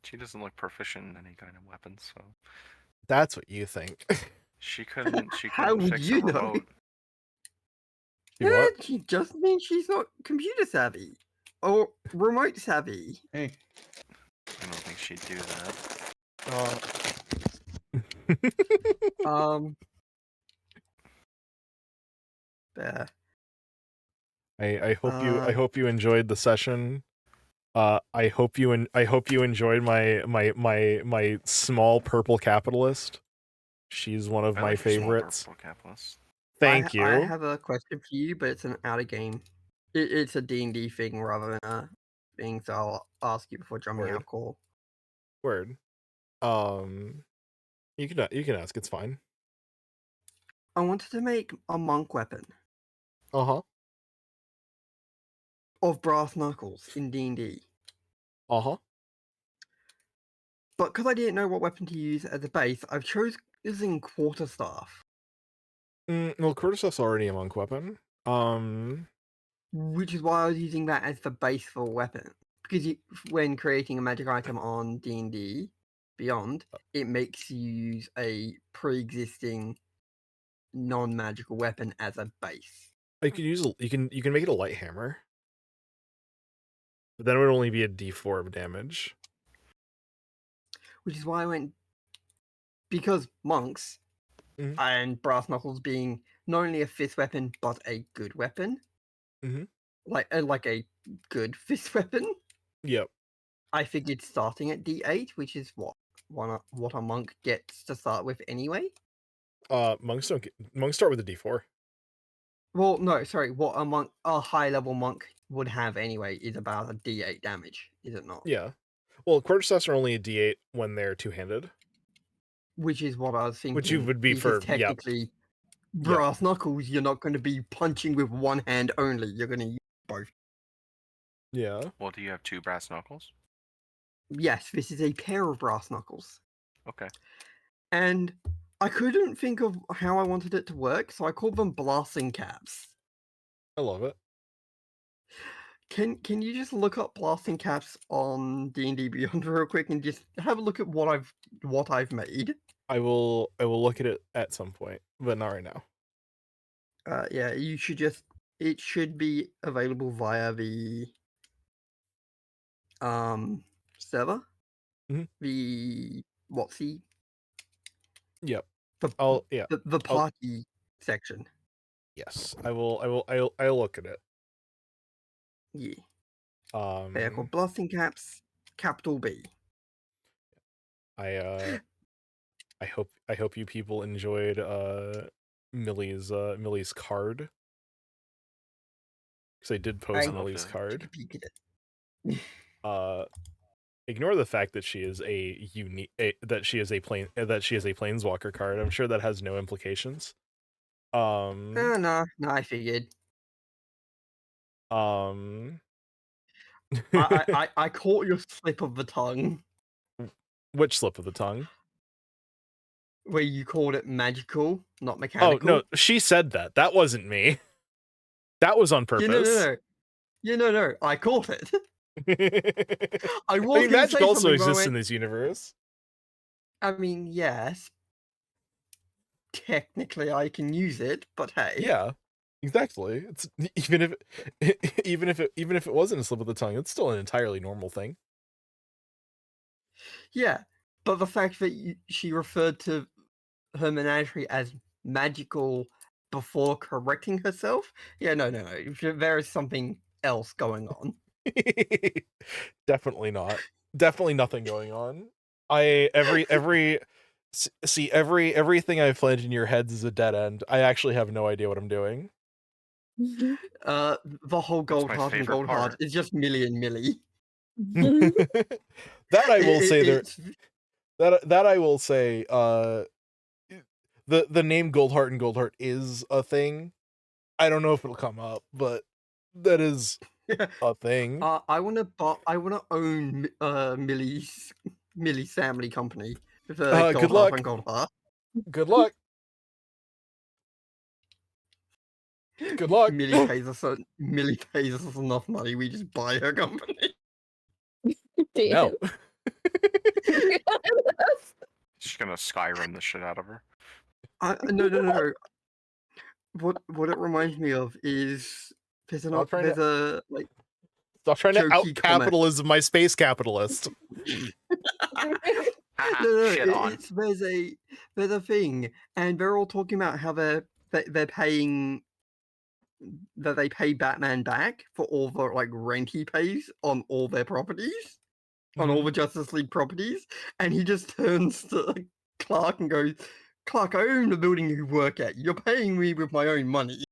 She doesn't look proficient in any kind of weapon, so That's what you think. she couldn't. She How couldn't would fix you a know? remote. What? She just means she's not computer savvy or remote savvy. Hey. I don't think she'd do that. There. I hope you enjoyed the session. I hope you enjoyed my small purple capitalist. She's one of I my like your small favorites. purple capitalist. Thank you. I have a question for you, but it's an out of game. It's a D&D thing rather than a thing, so I'll ask you before jumping out Word. of call. Word. You can ask. It's fine. I wanted to make a monk weapon Uh-huh. of brass knuckles in D&D. Uh-huh. But because I didn't know what weapon to use as a base, I've chosen using quarterstaff, Well, Cordyceps already a monk weapon. which is why I was using that as the base for a weapon. Because when creating a magic item on D&D Beyond, it makes you use a pre-existing non-magical weapon as a base. you can make it a light hammer. But then it would only be a D4 of damage. Which is why I went, because monks Mhm. and brass knuckles being not only a fist weapon but a good weapon, Mhm. like a good fist weapon. Yep. I figured starting at D8, which is what a monk gets to start with anyway. Monks start with a D4. Well, no, sorry. What a high level monk would have anyway is about a D8 damage, is it not? Yeah. Well, Cordyceps are only a D8 when they're two-handed. Which is what I was thinking. Which you would be because for technically brass knuckles. You're not going to be punching with one hand only. You're going to use both. Yeah. Well, do you have 2 brass knuckles? Yes, this is a pair of brass knuckles. Okay. And I couldn't think of how I wanted it to work, so I called them blasting caps. I love it. Can you just look up blasting caps on D&D Beyond real quick and just have a look at what I've made? I will look at it at some point, but not right now. Yeah, it should be available via the server. Mhm. The what's the Yep. the I'll party section. Yes. I'll look at it. Yeah. They are Um called blasting caps, capital B. I hope you people enjoyed Millie's card. Because I did post I Millie's it. card. took a peek at it. Ignore the fact that she is a planeswalker card. I'm sure that has no implications. No, I figured. I caught your slip of the tongue Which slip of the tongue? where you called it magical, not Oh mechanical. no, she said that. That wasn't me. That was on purpose. No. I caught it. I was I mean, gonna magic say also something, but I exists went, in this universe. I mean, yes. Technically, I can use it, but hey. Yeah, exactly. It's even if it wasn't a slip of the tongue, it's still an entirely normal thing. Yeah, but the fact that she referred to her menagerie as magical before correcting herself, yeah, no. There is something else going on. Definitely not. Definitely nothing going on. Everything I've planned in your heads is a dead end. I actually have no idea what I'm doing. The whole gold my heart and favorite gold heart part. is just Millie and Millie. That I will say there. It's That I will say. The name Goldheart and Goldheart is a thing. I don't know if it'll come up, but that is a thing. I want to own Millie's family company with Good gold luck. heart and gold heart. Good luck. Good luck. Millie pays us enough money. We just buy her company. No. Just gonna Skyrim the shit out of her. No. What it reminds me of is there's Stop trying a like Stop trying to jokey out comment. capitalism my space capitalist. No, Shit on. there's a thing, and they're all talking about how they're paying that they pay Batman back for all the like rent he pays on all their properties, on all the Justice League properties, and he just turns to Clark and goes, "Clark, I own the building you work at. You're paying me with my own money."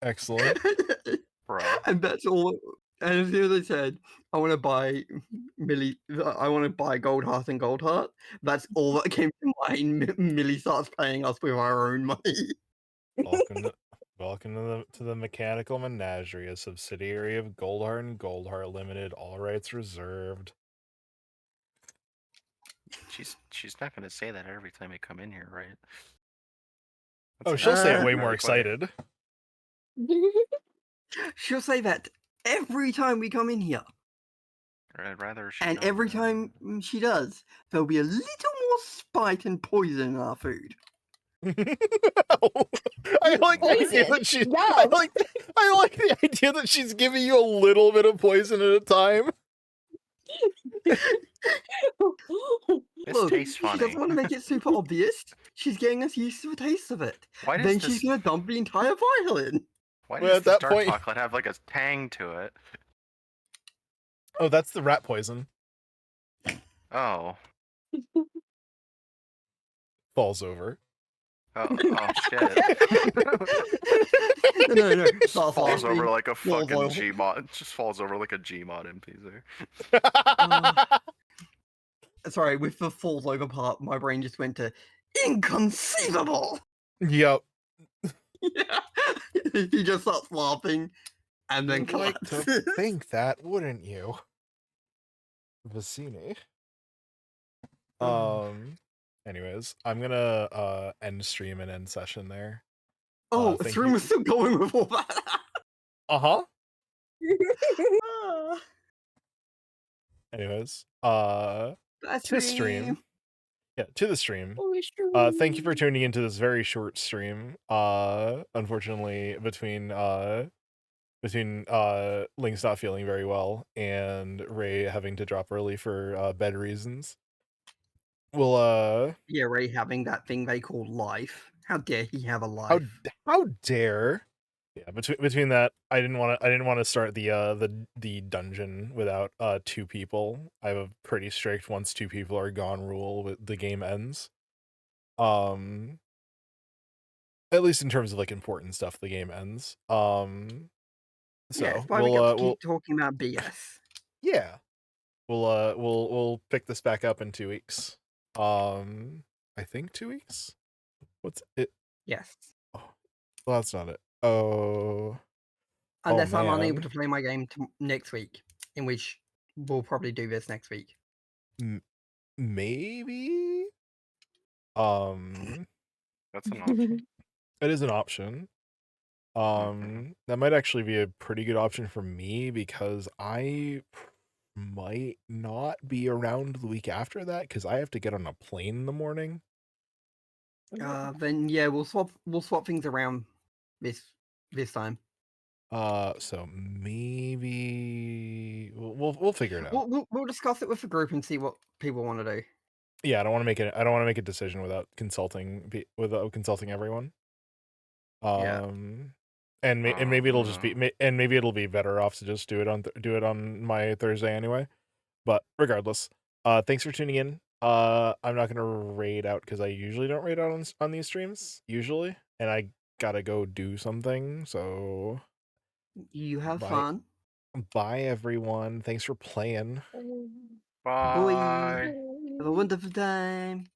Excellent. Bro. And that's all. And as soon as I said, I want to buy Gold Heart and Gold Heart, that's all that came to mind. Millie starts paying us with our own money. Welcome to the Mechanical Menagerie, a subsidiary of Goldheart and Goldheart Limited. All rights reserved. She's not gonna say that every time I come in here, right? Oh, she'll say it way really more quick. excited. She'll say that every time we come in here. Or I'd rather she And don't, every time she does, there'll be a little more spite and poison in our food. I like the idea that she. I like the idea that she's giving you a little bit of poison at a time. This Look, tastes she funny. doesn't want to make it super obvious. She's getting us used to the taste of it. Why does Then this- she's gonna dump the entire violin. Why Well, does at this that dark point- chocolate have like a tang to it? Oh, that's the rat poison. Oh. Falls over. Oh shit. No. Just falls over like a Falls fucking over. Gmod. Just falls over like a Gmod NPC. Sorry, with the falls over part, my brain just went to inconceivable. Yep. Yeah. He just starts laughing and then You'd like to collapses. think that, wouldn't you? Vicini. Anyways, I'm gonna end stream and end session there. Oh, thank stream you. was still going with all that. Uh-huh. Anyways, That's to the stream. Yeah, to the stream. Thank you for tuning into this very short stream. Unfortunately, between Link's not feeling very well and Ray having to drop early for bed reasons. We'll Yeah, Ray having that thing they call life. How dare he have a life? how dare. Yeah, between that, I didn't want to start the dungeon without 2 people. I have a pretty strict once 2 people are gone rule with the game ends. At least in terms of like important stuff, the game ends. So yeah, it's why we got to keep talking about BS. Yeah. We'll pick this back up in 2 weeks. I think 2 weeks? What's it? Yes. Oh, well, that's not it. Oh. Unless I'm unable man. to play my game next week, in which we'll probably do this next week. Maybe? That's an option. It is an option. That might actually be a pretty good option for me because I might not be around the week after that because I have to get on a plane in the morning. Then yeah, we'll swap things around this time. So maybe we'll figure it out. We'll discuss it with the group and see what people want to do. Yeah, I don't want to make a decision without consulting everyone. Yeah. And maybe it'll just be maybe it'll be better off to just do it on my Thursday anyway. But regardless, thanks for tuning in. I'm not gonna raid out because I usually don't raid out on these streams usually, and I gotta go do something. So you have fun. Bye everyone. Thanks for playing. Bye. Have a wonderful time.